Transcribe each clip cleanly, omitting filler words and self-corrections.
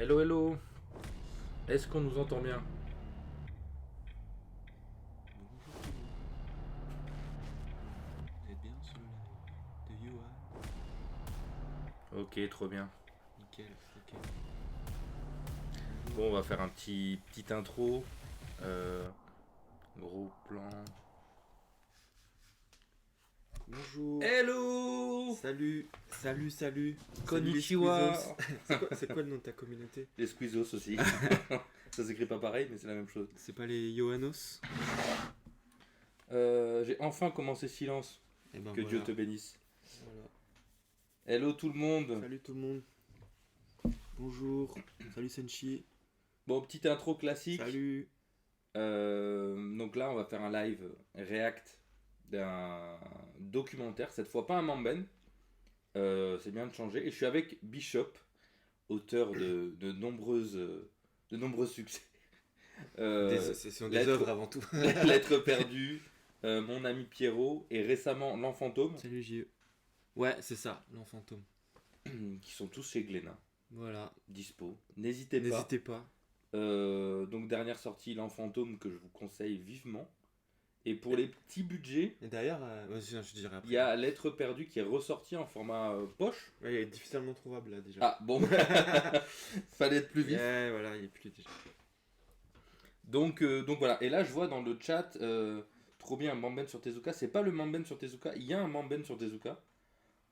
Hello, hello. Est-ce qu'on nous entend bien? Bonjour tout le monde, vous êtes bien sur le live de Johan. Ok, trop bien. Nickel, ok. Bon, on va faire un petite intro. Euh, Gros plan. Bonjour. Hello. Salut. Salut. Konnichiwa. Salut les Squeezos. C'est quoi le nom de ta communauté? Les Squeezos aussi. Ça s'écrit pas pareil, mais c'est la même chose. C'est pas les Johannos? J'ai enfin commencé Silence. Eh ben Que voilà. Dieu te bénisse. Voilà. Hello tout le monde. Salut tout le monde. Bonjour. Salut Senshi. Bon, petite intro classique. Salut. Donc là, on va faire un live react d'un documentaire. Cette fois, pas un Mamben. C'est bien de changer. Et je suis avec Bishop, auteur de nombreux succès. Ce sont des œuvres avant tout. Lettre perdue, Mon ami Pierrot et récemment L'Enfantôme, Salut JE. Ouais, c'est ça, l'enfantôme. qui sont tous chez Glénat, Voilà. dispo. N'hésitez pas. N'hésitez pas. Donc dernière sortie, L'Enfantôme, que je vous conseille vivement. Et pour les petits budgets, Et d'ailleurs, vas-y, je dirai après. il y a Lettre perdue qui est ressorti en format poche. Ouais, il est difficilement trouvable là déjà. Ah bon, fallait être plus vif. Ouais, voilà, il est plus déjà. Donc voilà, et là je vois dans le chat, trop bien un Mamben sur Tezuka, c'est pas le Mamben sur Tezuka, il y a un Mamben sur Tezuka.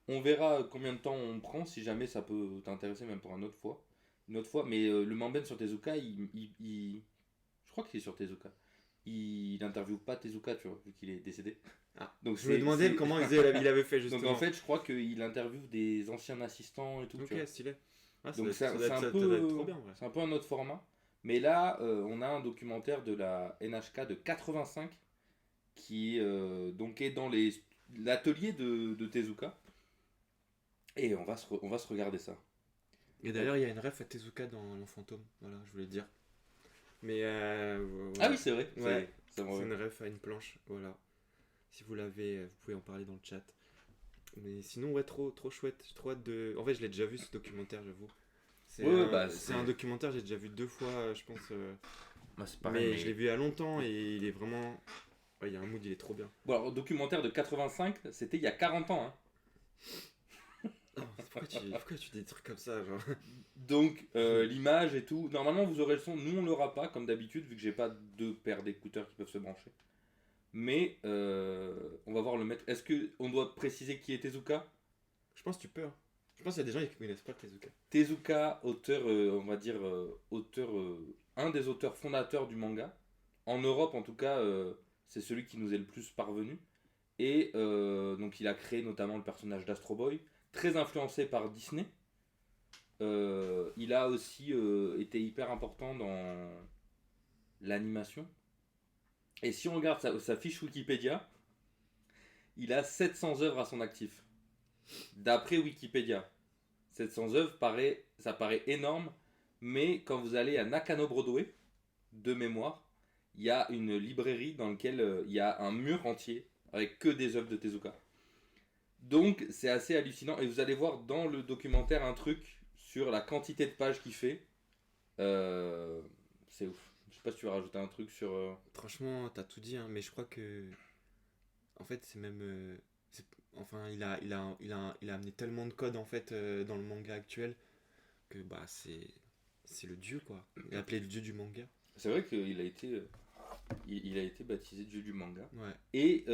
On verra combien de temps on prend, si jamais ça peut t'intéresser même pour une autre fois. Mais le Mamben sur Tezuka, je crois qu'il est sur Tezuka. Il interviewe pas Tezuka, tu vois, vu qu'il est décédé. Ah, Donc je me demandais comment il avait fait Donc justement. en fait, je crois qu'il interviewe des anciens assistants et tout. Tu vois. Ok, stylé. Ah, Donc ça c'est doit un être peu, trop bien, ouais. c'est un peu un autre format. Mais là, on a un documentaire de la NHK de 85 qui donc est dans l'atelier de Tezuka. Et on va se regarder ça. Et d'ailleurs, il y a une ref à Tezuka dans l'Enfantôme, voilà, je voulais dire. Mais voilà. Ah oui, c'est vrai. Ouais, ça me c'est revient. une ref à une planche, voilà. Si vous l'avez, vous pouvez en parler dans le chat. Mais sinon, ouais, trop chouette. J'ai trop hâte de. En fait, je l'ai déjà vu ce documentaire, j'avoue. C'est Ouais, c'est un documentaire, j'ai déjà vu 2 fois, je pense. Bah, c'est pareil. Mais je l'ai vu il y a longtemps et il est vraiment. Ouais, il y a un mood, il est trop bien. Bon, alors, documentaire de 85, c'était il y a 40 ans. Hein. Oh, pourquoi tu dis des trucs comme ça, genre? Donc, l'image et tout. Normalement, vous aurez le son. Nous, on l'aura pas, comme d'habitude, vu que j'ai pas deux paires d'écouteurs qui peuvent se brancher. Mais on va voir le mettre. Est-ce qu'on doit préciser qui est Tezuka? Je pense que tu peux. Hein. Je pense qu'il y a des gens qui connaissent pas Tezuka. Tezuka, auteur, on va dire, un des auteurs fondateurs du manga. En Europe, en tout cas, c'est celui qui nous est le plus parvenu. Et donc, il a créé notamment le personnage d'Astro Boy, très influencé par Disney. Il a aussi été hyper important dans l'animation. Et si on regarde sa fiche Wikipédia, il a 700 œuvres à son actif. D'après Wikipédia. 700 œuvres, ça paraît énorme, mais quand vous allez à Nakano Broadway, de mémoire, il y a une librairie dans laquelle il y a un mur entier avec que des œuvres de Tezuka. Donc c'est assez hallucinant, et vous allez voir dans le documentaire un truc sur la quantité de pages qu'il fait. C'est ouf. Je sais pas si tu veux rajouter un truc sur... Franchement, t'as tout dit, hein, mais je crois que. En fait, c'est même. Enfin, il a amené tellement de codes en fait dans le manga actuel que bah c'est le dieu quoi. Il est appelé le dieu du manga. C'est vrai qu'il a été... il a été baptisé dieu du manga. Ouais. Et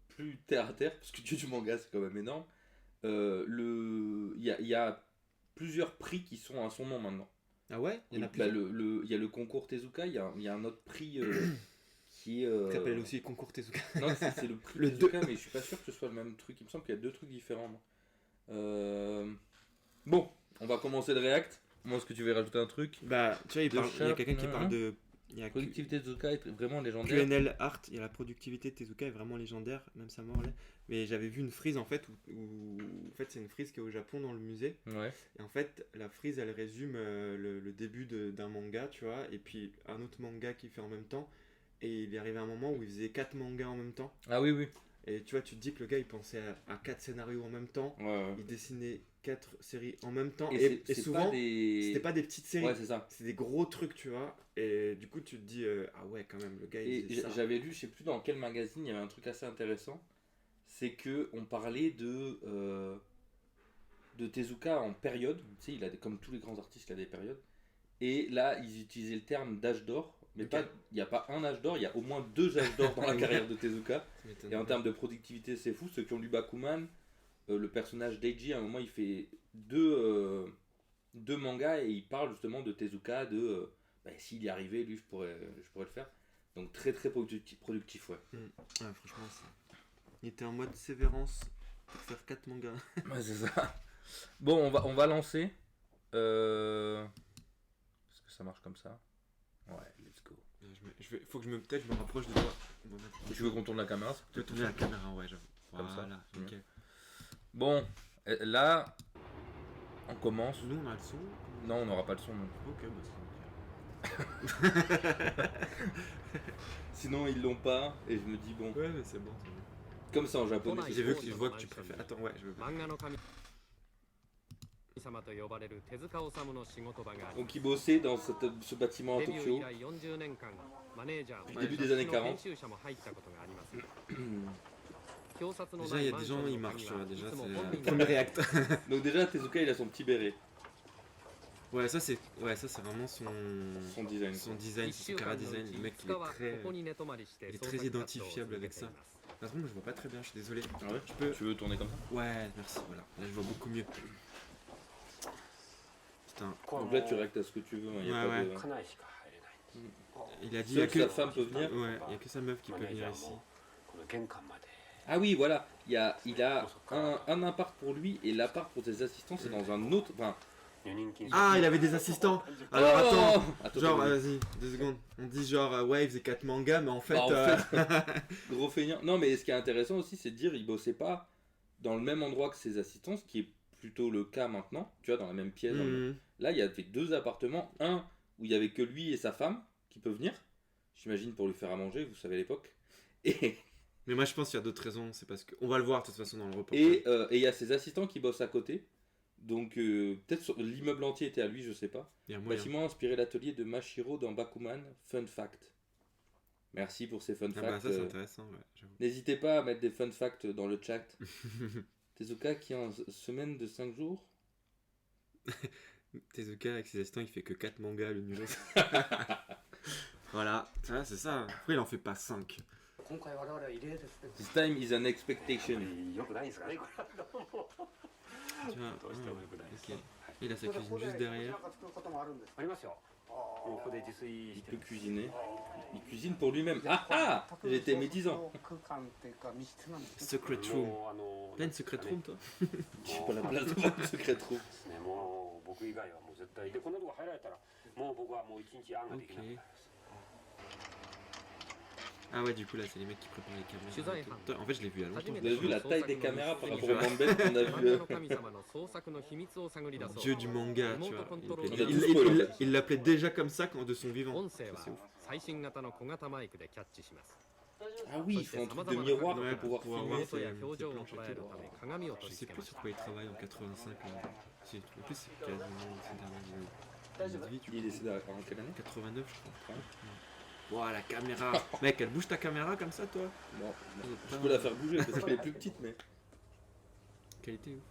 plus terre à terre, parce que dieu du manga c'est quand même énorme, il y a plusieurs prix qui sont à son nom maintenant. Ah ouais. Il y en a Bah, plusieurs. il y a le concours Tezuka, il y a un autre prix qui est... Qui s'appelle aussi concours Tezuka. Non, c'est le prix Le Tezuka, mais je suis pas sûr que ce soit le même truc. Il me semble qu'il y a deux trucs différents. Moi. Bon, on va commencer le react. Moi, est-ce que tu veux rajouter un truc? Bah, tu vois, il y a quelqu'un qui parle de. Il y a Productivité Tezuka est vraiment légendaire. QNL Art, il y a la productivité de Tezuka est vraiment légendaire, même sa mort l'est. Mais j'avais vu une frise en fait où en fait c'est une frise qui est au Japon dans le musée. Ouais. Et en fait la frise elle résume le début d'un manga, tu vois, et puis un autre manga qu'il fait en même temps. Et il est arrivé un moment où il faisait 4 mangas en même temps. Ah oui, oui. Et tu vois, tu te dis que le gars il pensait à 4 scénarios en même temps, Ouais, ouais. il dessinait 4 séries en même temps, Et et c'est souvent, pas des... c'était pas des petites séries, Ouais, c'est ça. c'est des gros trucs, tu vois. Et du coup, tu te dis, ah ouais, quand même, le gars il Et faisait ça. j'avais lu, je sais plus dans quel magazine, il y avait un truc assez intéressant. C'est que on parlait de Tezuka en période. Tu sais, comme tous les grands artistes, il a des périodes. Et là, ils utilisaient le terme d'âge d'or. Mais Ok. pas, il n'y a pas un âge d'or, il y a au moins 2 âges d'or dans la carrière de Tezuka. Ça m'étonne Et en pas. termes de productivité, c'est fou. Ceux qui ont lu Bakuman, le personnage d'Eiji, à un moment, il fait deux mangas et il parle justement de Tezuka, s'il y arrivait, lui, je pourrais le faire. Donc très très productif, ouais. Ouais, franchement, il était en mode sévérance pour faire 4 mangas. Ouais, c'est ça. Bon, on va lancer. Est-ce que ça marche comme ça? Ouais, let's go. Faut que peut-être je me rapproche de toi. On va mettre- Tu veux qu'on tourne la caméra? Tu veux tourner la caméra, ouais, j'avoue. Comme ça. Voilà, nickel. Bon, là, on commence. Nous, on a le son. Non, on n'aura pas le son. Non. Ok, bah c'est nickel. Sinon, ils l'ont pas. Et je me dis, bon, Ouais, mais c'est bon. comme ça en japonais. c'est J'ai vu bon. que je vois que tu préfères. Attends, ouais, je veux. 漫画の神様と呼ばれる手塚治虫の仕事場があり Donc, ils bossaient dans ce bâtiment à デビュー Tokyo. 以来40年間マネージャー Du début des années 40. 編集者も入ったことがあります表札の Déjà, な il y い a マ des ンショ gens, ン ils の marchent, 鍵は déjà, いつも c'est 本 le 人 premier acte. Donc, déjà, Tezuka, il a son petit béret. Ouais, ça c'est vraiment son Son design. design, 1 son 週間 cara のう design. ち Le mec, 5 il 日 est は très. ここに寝泊まりして il est 創 très 作活動を identifiable 続け avec てい ça. ます Par contre, moi, je vois pas très bien, je suis désolé. Ah ouais Tu peux. Tu veux tourner comme ça? Ouais, merci, voilà. Là, je vois beaucoup mieux. Putain. Donc là, tu réactes à ce que tu veux. Hein, y a Ouais, pas ouais. de... 家内しか入れない Il a dit, Seule il y a sa que. femme peut venir. Ouais, il y a que sa meuf qui peut venir ici. この玄関まで Ah oui, voilà. Il a un appart pour lui et l'appart pour ses assistants, c'est dans un autre. Enfin, 女人禁止 Ah, il avait des assistants. Alors attends. Attends, Genre, attends, vas-y, 2 secondes. On dit genre, ouais, il faisait 4 mangas, mais en fait. Bah, gros feignant. Non, mais ce qui est intéressant aussi, c'est de dire il bossait pas dans le même endroit que ses assistants, ce qui est plutôt le cas maintenant. Tu vois, dans la même pièce. Là, il y avait 2 appartements. Un où il y avait que lui et sa femme qui peuvent venir. J'imagine pour lui faire à manger, vous savez à l'époque. Et Mais moi, je pense qu'il y a d'autres raisons. C'est parce que. On va le voir de toute façon dans le reportage. et il y a ses assistants qui bossent à côté. Donc peut-être l'immeuble entier était à lui, je sais pas. Il y a moyen. Bâtiment inspiré l'atelier de Mashiro dans Bakuman. Fun fact. Merci pour ces fun Ah bah, facts. ça, c'est intéressant, ouais, j'avoue. N'hésitez pas à mettre des fun facts dans le chat. Tezuka qui en semaine de 5 jours. Tezuka avec ses assistants, il fait que 4 mangas le numéro. Voilà, ça, c'est ça. Pourquoi il en fait pas 5? 今回我々は異例ですね This time is an expectation. よくないですかねこれどうも Tu vois, どうしてもよくないです ok. Il a sa cuisine juste derrière. ありますよもうここで自炊 Il して peut cuisiner. Il cuisine pour lui-même. Ah ah J'ai été médisant. 空間っていうか密室なんですね Secret room. もうあの T'as une secret room, toi? J'ai pas la place de prendre le secret trop. ですねもう僕以外はもう絶対でこんなとこ入られたらもう僕はもう一日あんができなくなります Ah ouais, du coup, là, c'est les mecs qui préparent les caméras. et tout. Putain, en fait, je l'ai vu à longtemps. Vous avez vu la taille des caméras par rapport au Mambel qu'on a 漫 vu 画の神様の創作の秘密を探り出そう Dieu du manga, tu vois. Il a tout spoil, en fait. Il l'appelait déjà comme ça quand de son vivant. 音声は Ça, c'est ouf. 最新型の小型マイクでキャッチします Ah oui, il faut un truc de miroir Ouais, pour pouvoir pour pouvoir filmer. 音や表情を c'est 捉えるため鏡を取 Je り sais 付け plus まし sur た quoi il travaille en 85. En plus, c'est quasiment ces dernières années. Il est décédé en quelle année 89, je crois. Ouah, la caméra. Mec, elle bouge ta caméra comme ça, toi? Bon, je peux la faire bouger parce qu'elle est plus petite, mais. Qualité ouf.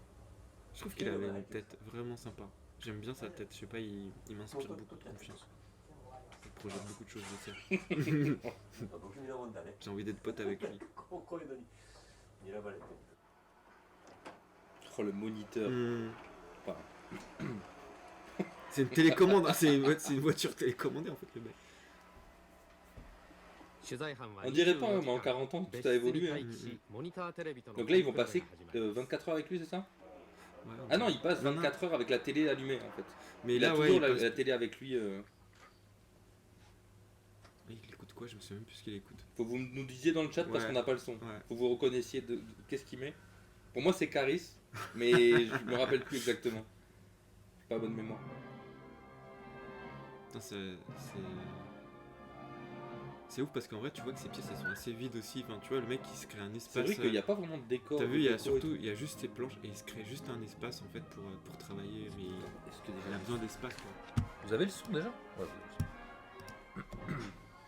Je trouve qu'il avait une tête vraiment sympa. J'aime bien sa tête, je sais pas, il m'inspire beaucoup de confiance. Il projette beaucoup de choses, je sais. 不気味なもんだね J'ai envie d'être pote avec lui. こういうのに睨まれて Oh, le moniteur. Enfin, C'est une télécommande, hein, c'est une voiture télécommandée en fait, le mec. 取材班は on dirait pas, 24 mais en 40 ans, tout a évolué. Hein. 別室に待機しモニターテレビとの Donc là, ils vont 訓練が passer 始まります 24 heures avec lui, c'est ça? Ouais, Ah non, il passe Non, non. 24 heures avec la télé allumée en fait. Mais Il là, a ouais, toujours il, passe- la télé avec lui. il écoute quoi? Je me souviens même plus ce qu'il écoute. Faut que vous nous disiez dans le chat parce Ouais. qu'on n'a pas le son. Ouais. Faut que vous reconnaissiez qu'est-ce qu'il met. Pour moi, c'est Caris, mais je me rappelle plus exactement. J'ai pas bonne mémoire. Putain, C'est ouf parce qu'en vrai, tu vois que ces pièces elles sont assez vides aussi. Enfin, tu vois, le mec il se crée un C'est espace. vrai qu'il n'y a pas vraiment de décor. T'as de vu, il y a déco et surtout, tout. il y a juste ces planches et il se crée juste un espace en fait pour travailler. Mais Est-ce que il a déjà... besoin d'espace quoi. Vous avez le son déjà? Ouais.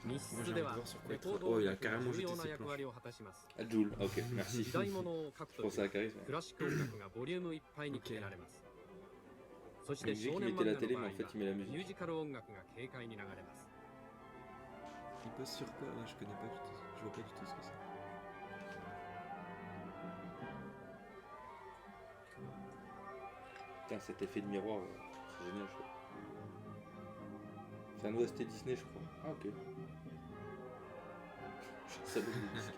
密室ではレコード Oh, 音 il a 楽が carrément 重 jeté 要な ses 役 planches. 割を果たします Ah, Joule, ok, merci. 時代物を書く Je とい pensais à う Charisme. クラシック音楽がボリュームいっぱいに決められますそし Je て disais 少 qu'il 年 mettait 漫 la 画 télé, の mais 場合 en fait は il met la ミュ musique. ージカル音楽が軽快に流れます Il bosse sur quoi? Ouais, je connais pas du tout. Je vois pas du tout ce que c'est. Putain, cet effet de miroir, c'est génial, je trouve. C'est un OST Disney, je crois. Ah, ok. Je savais le disque.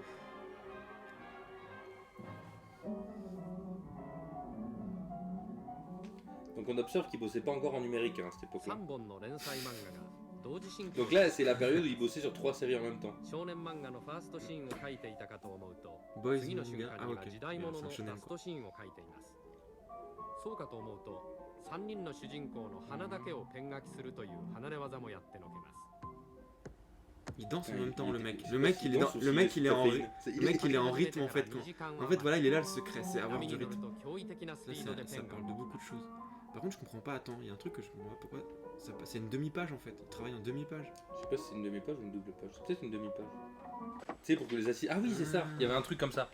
Donc on observe qu'il bossait pas encore en numérique hein, à cette époque-là. 3本の連載漫画が同時進行 Donc là, c'est la période où il bossait sur 3 séries en même temps. 少年漫画のファーストシーンを書いていたかと思うと Boys 次の瞬 manga. 間 Ah には ok. 時代物 C'est の un ラ shonen ス quoi. トシーンを書いていますそうかと思うと3人の主人公の鼻だけをペン書きするという離れ技もやってのけます Il danse en Ouais, même temps il le était- mec. je sais Le pas mec s'il il est danse dans, ou le s'il mec est il est en, caféine. C'est- le mec il est en 書き始め rythme て en から fait 2 quand. 時間 En fait voilà il est là le secret, c'est は avoir 波 du に乗る rythme. と驚異的なス Ça, ピードで ça ペンが parle de 動き beaucoup ま de す choses. Par contre je comprends pas, attends, il y a un truc que je vois pourquoi ça passe. C'est une demi-page en fait, il travaille en demi-page. Je sais pas si c'est une demi-page ou une double page. C'est peut-être une demi-page. Tu sais, pour que les assises. Ah oui, c'est ça. Il y avait un truc comme ça.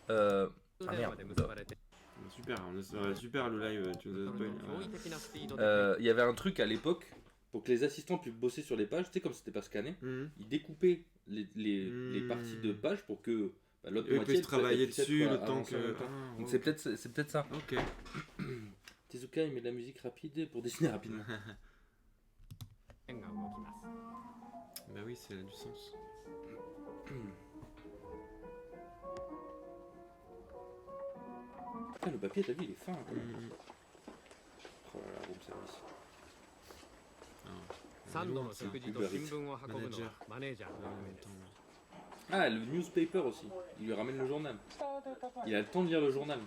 Ah 電 merde. 話で結ばれて Super, super le live, tu nous as 乗 spoil. ると驚異 Ouais. 的なスピードでペン Il y avait un truc à l'époque pour que les assistants puissent bosser sur les pages. Tu sais, comme c'était pas scanné, Mhm. ils découpaient les parties de pages pour que bah, l'autre Eux moitié puissent travailler puisse être, dessus le temps avancée en que. même temps. Ah, Donc ouais, c'est ok. peut-être ça. Ok. Tezuka il met de la musique rapide pour dessiner rapidement. ペンが動きます Bah oui, ça a du sens. Putain, le papier, t'as vu, il est fin. Quoi. Mhm. Oh là là, room service. 3度の食事と新聞を運ぶのはマネージャーの En 役目 même です temps. Ah, le newspaper aussi. Il lui ramène le journal. Il a le temps de lire le journal.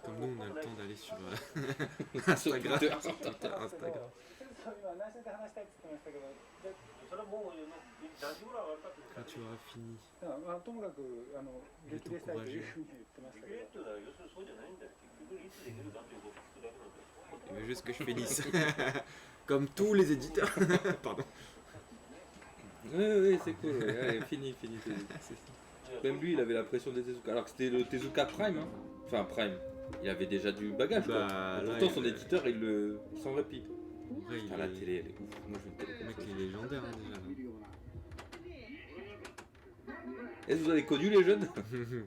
Comme nous, on a le temps d'aller sur Sur Instagram. Twitter. Sur Twitter, Instagram. それはもう何時ぐらい終わるかっていう Quand tu auras fini. ともかく激励したいというふうに言ってましたけどリっていうのは要するにそうじゃないんだよ結局いつできるかっていうことを聞くだけなんだよ Il veut juste que je finisse. Comme tous les éditeurs. Pardon. Oui, c'est cool. Ouais. Allez, fini. Même lui, il avait la pression des Tezuka. Alors que c'était le Tezuka Prime. Hein. Enfin, Prime. Il avait déjà du bagage. Bah, quoi. Et là, pourtant, son il- éditeur, il le. Sans répit. En vrai, il Ah, la est- télé, elle est ouf. Moi, je veux une télé Le comme mec, ça. il est légendaire hein, déjà. Est-ce que vous avez connu les jeunes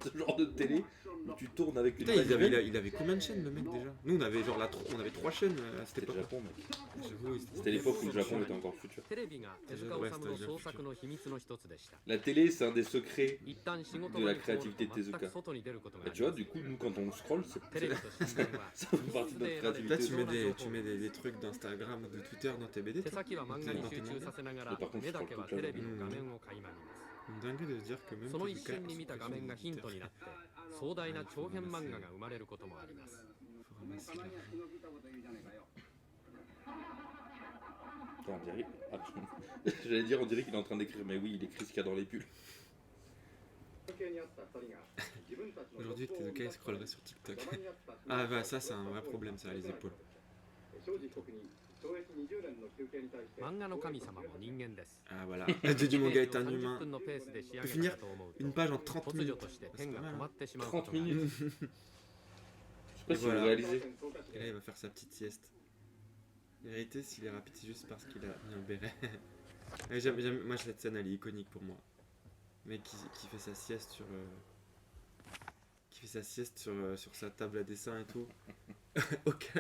ce genre de télé où tu tournes avec une Putain, manivelle? il avait combien de chaînes le mec déjà? Nous on avait genre on avait 3 chaînes à cette C'était le époque. Japon, mec. J'avoue, C'était l'époque où le Japon était encore futur. テレビが手塚治虫の創作の秘密の一つでした La télé, c'est un des secrets. 一旦仕事 De 場 la に通ると créativité de 全 Tezuka. く外に出ることが Bah, あ tu り vois, ます du coup, nous, quand on scroll, c'est テレビと新聞は ça fait partie de notre Là créativité. tu mets des trucs d'Instagram ou de Twitter dans tes BD. 手 toi. 先は漫画に集中させながら目だけはテレビの画面を垣間見ます Une dinguerie de se dire que même その一 Tezuka 瞬に見た画面がヒントになって壮大な長編漫画が生まれることもあります faut ramasser l'argent. Putain, on dirait. Ah, j'allais dire, on dirait qu'il est en train d'écrire, mais oui, il écrit ce qu'il y a dans les bulles. Aujourd'hui Tezuka il scrollerait sur TikTok. Ah bah ça c'est un vrai problème ça, les épaules. 漫画の神様も人間です Ah voilà, Dieu du manga est un 30 humain. 分のペースで仕上 peut げ finir たかと思う Une と page en 30 突如 minutes. として C'est ペン pas が mal, 止ま hein. ってしまうこ 30とがあり minutes. ます Je sais pas si vous Voilà. réalisez. Et là il va faire sa petite sieste. En vérité s'il est rapide c'est juste parce qu'il a mis un béret. Moi cette scène elle est iconique pour moi. Le mec qui fait sa sieste sur... Qui fait sa sieste sur sa table à dessin et tout. Ok.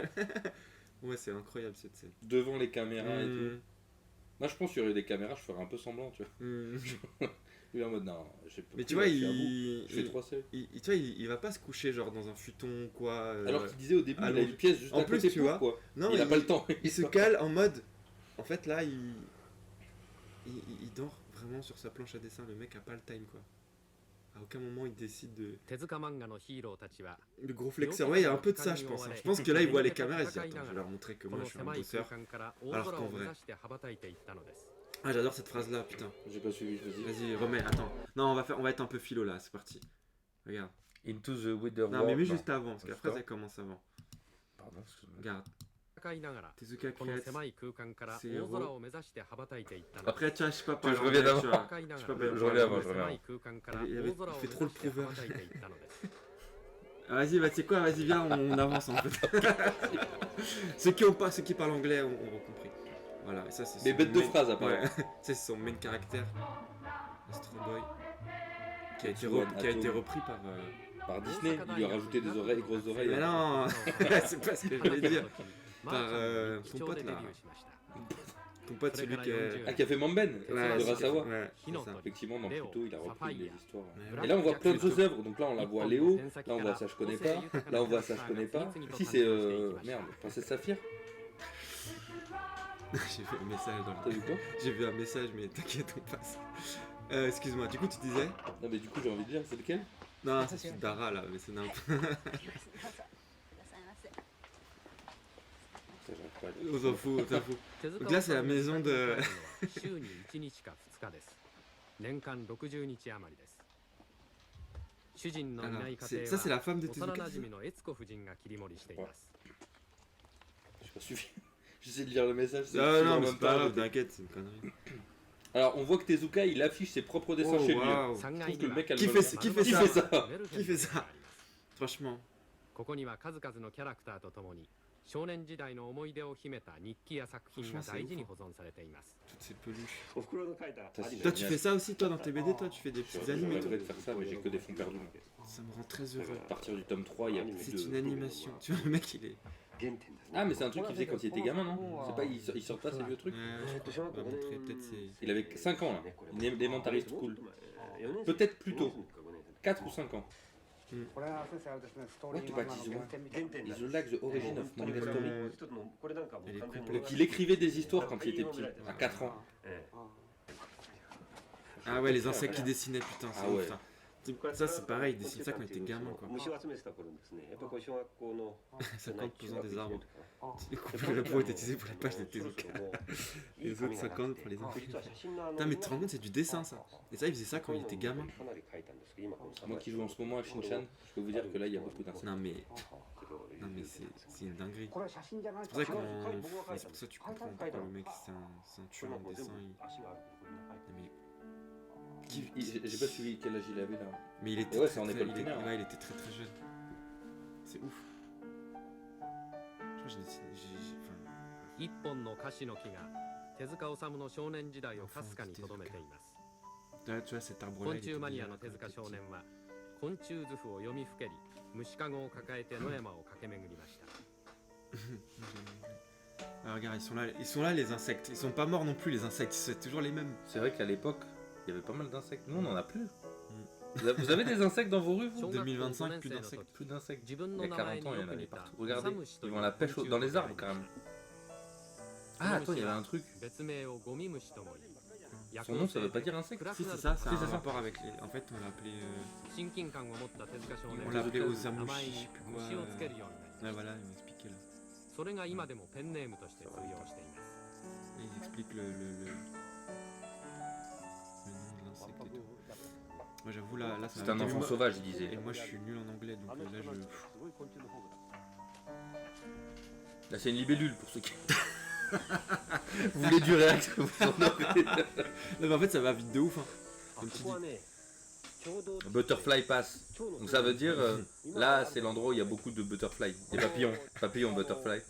Ouais c'est incroyable cette scène. Devant les caméras et tout. Mmh. Moi, je pense qu'il y aurait des caméras, je ferais un peu semblant, tu vois. Mmh. Lui en mode, non, j'ai pas. Mais tu vois je suis à bout. il... Je fais 3 séries. Tu vois, il va pas se coucher genre dans un futon quoi. Alors qu'il disait au début, il a allongé. une pièce juste En à plus, côté tu pour, vois, quoi. non, Il a pas le temps. Il se cale en mode. En fait, là, il dort vraiment sur sa planche à dessin. Le mec a pas le time quoi. À aucun moment il décide de. 手塚漫画のヒーローたちは Le gros flexeur, ouais, il y a un peu de ça, je pense. hein. Je pense que là, il voit les caméras et il se dit attends, je vais leur montrer que こ moi の je suis un 狭い空 bosseur. 間から大空を目指して羽ばたいていったのです Ah, j'adore cette phrase-là, putain. J'ai pas suivi, vas-y. Vas-y, remets, attends. Non, on va être un peu philo là, c'est parti. Regarde. Into the Wither Non, mais mets juste avant, parce que la phrase elle commence avant. Pardon, excuse-moi. Regarde. 戦いながら Tezuka この Creates. 狭い空間からc'est 大空を目指して羽ばたいていったの Après, tu vois, je sais pas Tu veux que je parler revienne anglais, tu avant vois. 戦いな Je が sais ら pas Je parler reviens anglais. avant, je 狭 reviens. い空間から Il 大 avait- 空を il 目 fait 指 trop le して羽 prouveur. ばたいていったのです Ah, vas-y, bah, tu sais quoi, vas-y, viens, on avance en fait. Ceux qui parlent anglais ont compris. Voilà, et ça c'est. Mais son bête de main- phrase, apparemment. Ouais, c'est son main caractère. Astro Boy. Qui a été, Tetsuwan qui a été Atom. repris par. Par Disney, il lui a rajouté des oreilles, grosses oreilles. Mais non, c'est pas ce que je voulais dire. Par ton pote là. Ton pote, celui qui est. Ah, qui a fait Mamben Ouais, de c'est- Rasawa. ouais, c'est ça. Effectivement, dans Pluto, il a repris les histoires. Ouais, Et là, on voit plein d'autres œuvres. Donc là, on la voit Léo. Là, on voit ça, je connais pas. Là, on voit ça, je connais pas. Si, c'est. Merde, Princesse Saphir. J'ai vu un message dans T'as le. vu quoi? J'ai vu un message, mais t'inquiète, on passe. Excuse-moi, du coup, tu disais. Non, mais du coup, j'ai envie de dire, c'est lequel? Non, c'est celui d'Ara là, mais c'est n'importe quoi. Ça, j'arrive pas à dire. On s'en fout, on s'en fout. Donc là, c'est la maison de. 週に1日か2日です年間60日余りです主人のいない家 Ça, c'est 庭 la femme de は幼 Tezuka. 馴染の悦子夫人が切り盛りしています J'ai pas suivi. J'essaie de lire le message. c'est Ah écrit en non, mais même c'est pas temps, grave, j'étais- t'inquiète, c'est une connerie. Alors, on voit que Tezuka, il affiche ses propres dessins Oh, chez lui. waouh. 3 Je階 trouve que に le は mec a le Qui bon fait goût. qui fait Qui ça fait ça? メルヘン Qui fait ça があります Franchement. ここには数々のキャラクターとともに少年時代の思い出を秘めた日記や作品が大事に保存されています Toutes ces peluches. お袋の描いた Ça, c'est Toi, tu génial. fais ça aussi, toi, dans tes BD, toi, tu fais des petites Je animes et tout. rêverais de faire ça, mais j'ai que des fonds perdus. Ça me rend très heureux. À partir du tome 3, il y a plus C'est de. une animation. Tu vois, le mec, il est. 原点ですね Ah, mais c'est un truc qu'il faisait quand il était gamin, non? C'est pas, il sort pas ces vieux trucs? Ouais, je crois. On va montrer peut-être ses. Il avait 5 ans là. Une élémentariste cool. Peut-être plus tôt. 4 ou 5 ans. これは先生あれですね、ストー What リー about 漫画の this 原 one? 点みたいな。 Is the like the origin of 本当に manga これ story? もう一つのこれなんかもう完全に Donc il écrivait des histoires quand il était petit, à 4 ans. ええ Ah ouais, les insectes qui dessinaient, putain, c'est Ah ouais. ouf ça. Ça, c'est pareil, il dessine ça quand il était gamin, quoi. 虫を集めてた頃にですねやっぱりこう小学校の 50% des arbres. あ Les coupures de peau étaient utilisées pour la page de Tezuka. Les autres 50 pour les enfants. Putain, mais tu te rends compte, c'est du dessin ça. Et ça, il faisait ça quand il était gamin. Moi qui joue en ce moment à Shinchan, je peux vous dire que là il y a beaucoup d'insectes. Non, mais c'est une dinguerie. これは写真じゃない C'est pour ça qu'on. C'est pour ça que tu comprends pourquoi le mec c'est un tueur en dessin. Mais J'ai pas suivi quel âge il avait là. Mais il était Ouais, très, c'est en très- école il est- primaire, hein. ouais, il était très très jeune. C'est ouf. Je crois que j'ai dessiné. Enfin, 一本の樫の木が手塚治虫の少年時代をかすかに留めています là, tu vois, cet arbre-là. 昆 il était 虫マニ déjà アの là 手 quand 塚 il était 少 petit. 年は昆虫図譜を読みふけり虫かごを抱えて野山を駆け巡りました Ah, regarde, ils sont là les insectes. Ils sont pas morts non plus les insectes, c'est toujours les mêmes. C'est vrai qu'à l'époque, il y avait pas mal d'insectes. Nous on en a plus. Vous avez des insectes dans vos rues vous? 2025, plus d'insectes. Plus d'insectes. 自分 Il の y a 名 40 前に ans, il y よ en く avait 似た partout. 草 Regardez, 虫と ils いう vont à la pêche 昆虫 dans les が arbres い quand ま même. す Ah, attends, il y avait un truc. 別名をゴミ虫とも言い Son nom, ça veut pas dire insecte? Si, c'est ça, ça a Si, c'est un ça. rapport avec les. En fait, on l'a appelé. 親近感を持った手塚少年 On は l'a appelé aux 名前 amouchis, に je sais plus quoi. 虫をつけるようになり Ouais, まし voilà, il m'a expliqué là. たそれが今でもペンネームとして通用しています Et il explique le nom de l'insecte et tout. Moi, j'avoue, là ça C'est m'a un mis- enfant sauvage, il Et disait. moi, je suis nul en anglais, donc là, je. Là, c'est une libellule pour ceux qui. Vous voulez du réact, vous en avez. Non, mais en fait, ça va vite de ouf. Hein. あここはねちょうど Butterfly Pass. Donc ça veut dire, là c'est l'endroit où il y a beaucoup de butterfly. Des papillons. Papillons butterfly.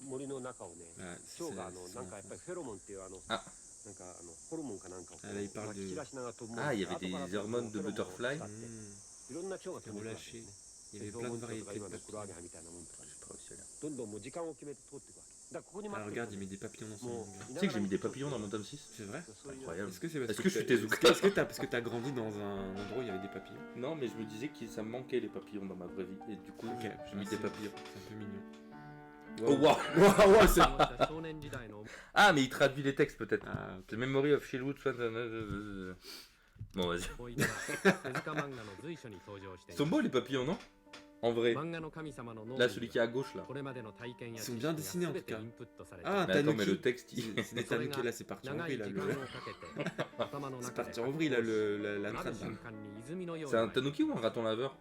森の中をね Ouais, 蝶がなんかやっぱりフェロモンっていうあなんかホルモンかなんかをこう Ah, là, il parle まき de. 散らしながら飛ぶもん Ah, il y avait 後から des hormones de フェロモンを butterfly. 使って Hmm. いろんな蝶が飛ぶんです relâché. ね Il y avait ゾウ plein ム de ショウとか variétés 今 de のクロアゲ papillons. ハみたいなもんとか J'ai pas réussi à lire. どんどんもう時間を決めて通っていくわけだからここに Ah, 待って regarde, il met des papillons dans son Bon. manga. Tu sais que j'ai mis des papillons dans mon tome 6? C'est vrai? そういう Incroyable. Est-ce que c'est parce Est-ce que je suis t'as- Tezuka? Est-ce que t'as parce que t'as grandi dans un endroit où il y avait des papillons? Non, mais je me disais que ça me manquait les papillons dans ma vraie vie. Et du coup, Ok, j'ai mis merci. des papillons. C'est un peu mignon. Oh waouh! 少年時代の Ah, mais il traduit les textes peut-être. Ah, ok. The Memory of Shieldwood. Bon, vas-y. 思い出が手塚漫画の随所に登場して Ils い sont ます beaux les papillons, non? En vrai. 漫画の神様の脳 Là, 裏 celui に qui est à gauche là. これまでの体験や Ils 知 sont 識 bien が dessinés, en 全 tout て cas. インプットされて Ah, Mais attends, mais Tanuki. le texte, C'est des Tanuki, là, c'est parti en 長 vrille, い là. 時間をかけて頭の C'est 中で parti en vrille, là, la なる trame. 瞬間に泉のよう C'est un に tanuki ou un raton laveur?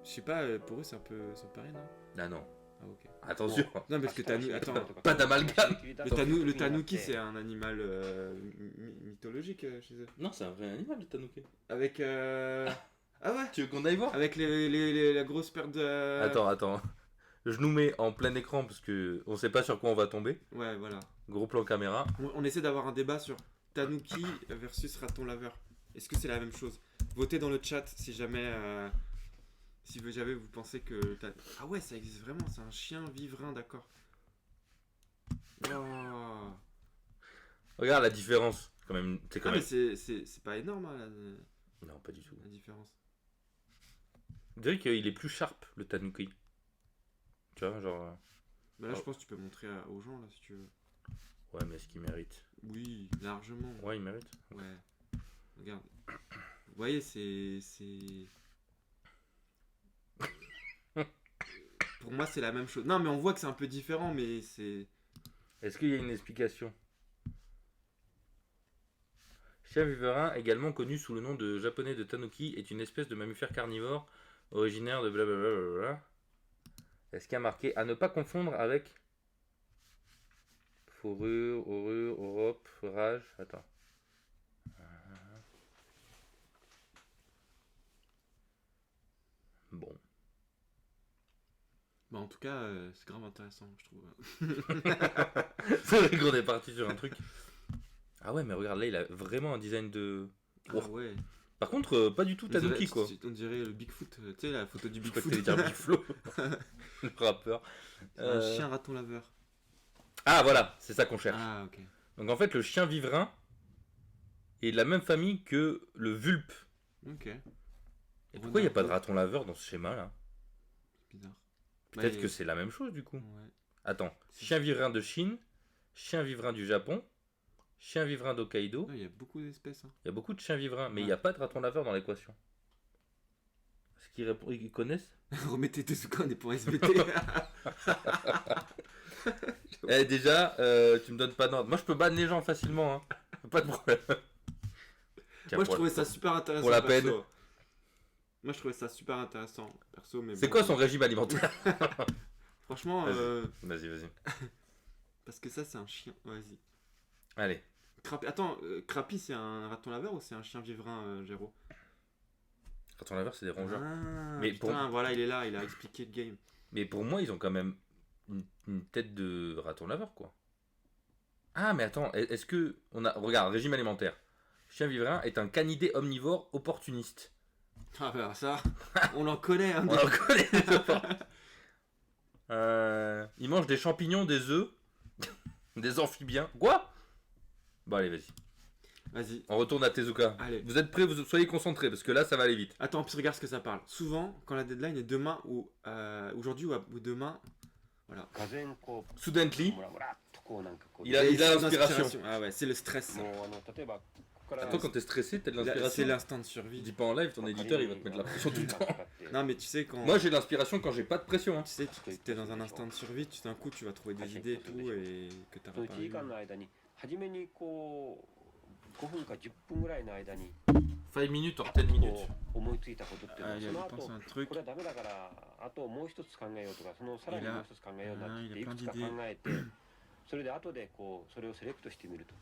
Je sais pas, pour eux, c'est un peu pareil, non? Ah non. Ah, ok. Attention. Non, parce que Tanuki. Attends. Pas d'amalgame. Le tanuki, c'est un animal mythologique chez eux. Non, c'est un vrai animal le tanuki. Avec. Ah ouais? Tu veux qu'on aille voir? Avec la grosse paire de. Attends. Je nous mets en plein écran parce que on sait pas sur quoi on va tomber. Ouais, voilà. Gros plan caméra. On essaie d'avoir un débat sur tanuki versus raton laveur. Est-ce que c'est la même chose? Votez dans le chat si jamais. Si jamais vous pensez que. Ah ouais, ça existe vraiment, c'est un chien vivrin, d'accord. Wow. Regarde la différence. Quand même, c'est quand Ah, même. mais c'est pas énorme, hein, Non, pas du tout. la différence. On dirait qu'il est plus sharp le tanuki. Tu vois, genre. Bah là, je pense que tu peux montrer aux gens, là, si tu veux. Ouais, mais est-ce qu'il mérite? Oui, largement. Ouais, il mérite. Ouais. Regarde. Vous voyez, c'est. Pour moi, c'est la même chose. Non, mais on voit que c'est un peu différent, mais c'est. Est-ce qu'il y a une explication? Chien viverin, également connu sous le nom de japonais de tanuki, est une espèce de mammifère carnivore originaire de blablabla. Est-ce qu'il y a marqué à ne pas confondre avec fourrure, Europe, rage? Attends. Bon. Bah, en tout cas, c'est grave intéressant, je trouve. C'est vrai qu'on est parti sur un truc. Ah ouais, mais regarde, là, il a vraiment un design de... Ah ouais. Par contre, pas du tout tanuki, quoi. On dirait le Bigfoot, tu sais, la photo du Je crois que Bigfoot. t'allais dire Big Flo, le rappeur. Un chien raton laveur. Ah voilà, c'est ça qu'on cherche. Ah, ok. Donc en fait, le chien vivrin est de la même famille que le vulpe. Ok. Et pourquoi il n'y a pas de raton laveur dans ce schéma-là? Bizarre. Peut-être Bah, que c'est la même chose, du coup. Ouais. Attends, chien vivrin de Chine, chien vivrin du Japon, chien vivrin d'Hokkaido. Non, il y a beaucoup d'espèces. Hein. Il y a beaucoup de chiens vivrins, mais il Ouais. n'y a pas de raton laveur dans l'équation. Est-ce qu'ils ils connaissent? Remettez Tezuka en point SVT. Eh déjà, tu me donnes pas d'ordre. Moi je peux ban les gens facilement, hein. Pas de problème. Tiens, Moi, je pour- trouvais ça super intéressant. pour la perso. peine. Moi, je trouvais ça super intéressant, perso. Mais C'est bon. quoi son régime alimentaire? Franchement, Vas-y. parce que ça, c'est un chien. Vas-y. Allez. Attends, Crappy, c'est un raton laveur ou c'est un chien vivrin, Géraud? Raton laveur, c'est des rongeurs. Ah, Mais putain, voilà, il est là, il a expliqué le game. Mais pour moi, ils ont quand même une tête de raton laveur, quoi. Ah, mais attends, est-ce que. Regarde, régime alimentaire. Chien vivrin est un canidé omnivore opportuniste. Ah, bah ça, on l'en connaît. Hein, On en connaît les opportunistes. Il mange des champignons, des œufs, des amphibiens. Quoi? Bon, allez, vas-y. Vas-y. On retourne à Tezuka. Allez. Vous êtes prêts? Soyez concentrés parce que là, ça va aller vite. Attends, puis regarde ce que ça parle. Souvent, quand la deadline est demain ou aujourd'hui ou demain, voilà. がぜんこう Soudainement, ムラムラっとこうなんかこう il a Et c'est l'inspiration. Ah ouais, c'est le stress. もう例えばここから Toi, quand t'es stressé, t'as de C'est l'inspiration. l'instinct de survie. Dis pas en live, ton éditeur, il va te mettre la pression tout le temps. Non, mais tu sais, quand. Moi, j'ai de l'inspiration quand j'ai pas de pression. Hein. Tu sais, tu es dans un instinct de survie, d'un coup, tu vas trouver des idées et tout, et que t'as そのpas 1時間の間に初めにこう5分か10分ぐらいの間に 5 minutes or 10 minutes. こう思いついたことっていうの Ah, は il そ a の pensé 後 à un truc. これはダメだからあともう一つ考えようとかそのさらにもう一つ考えようなって言っていくつか考えてそれで後でこうそれをセレクトしてみると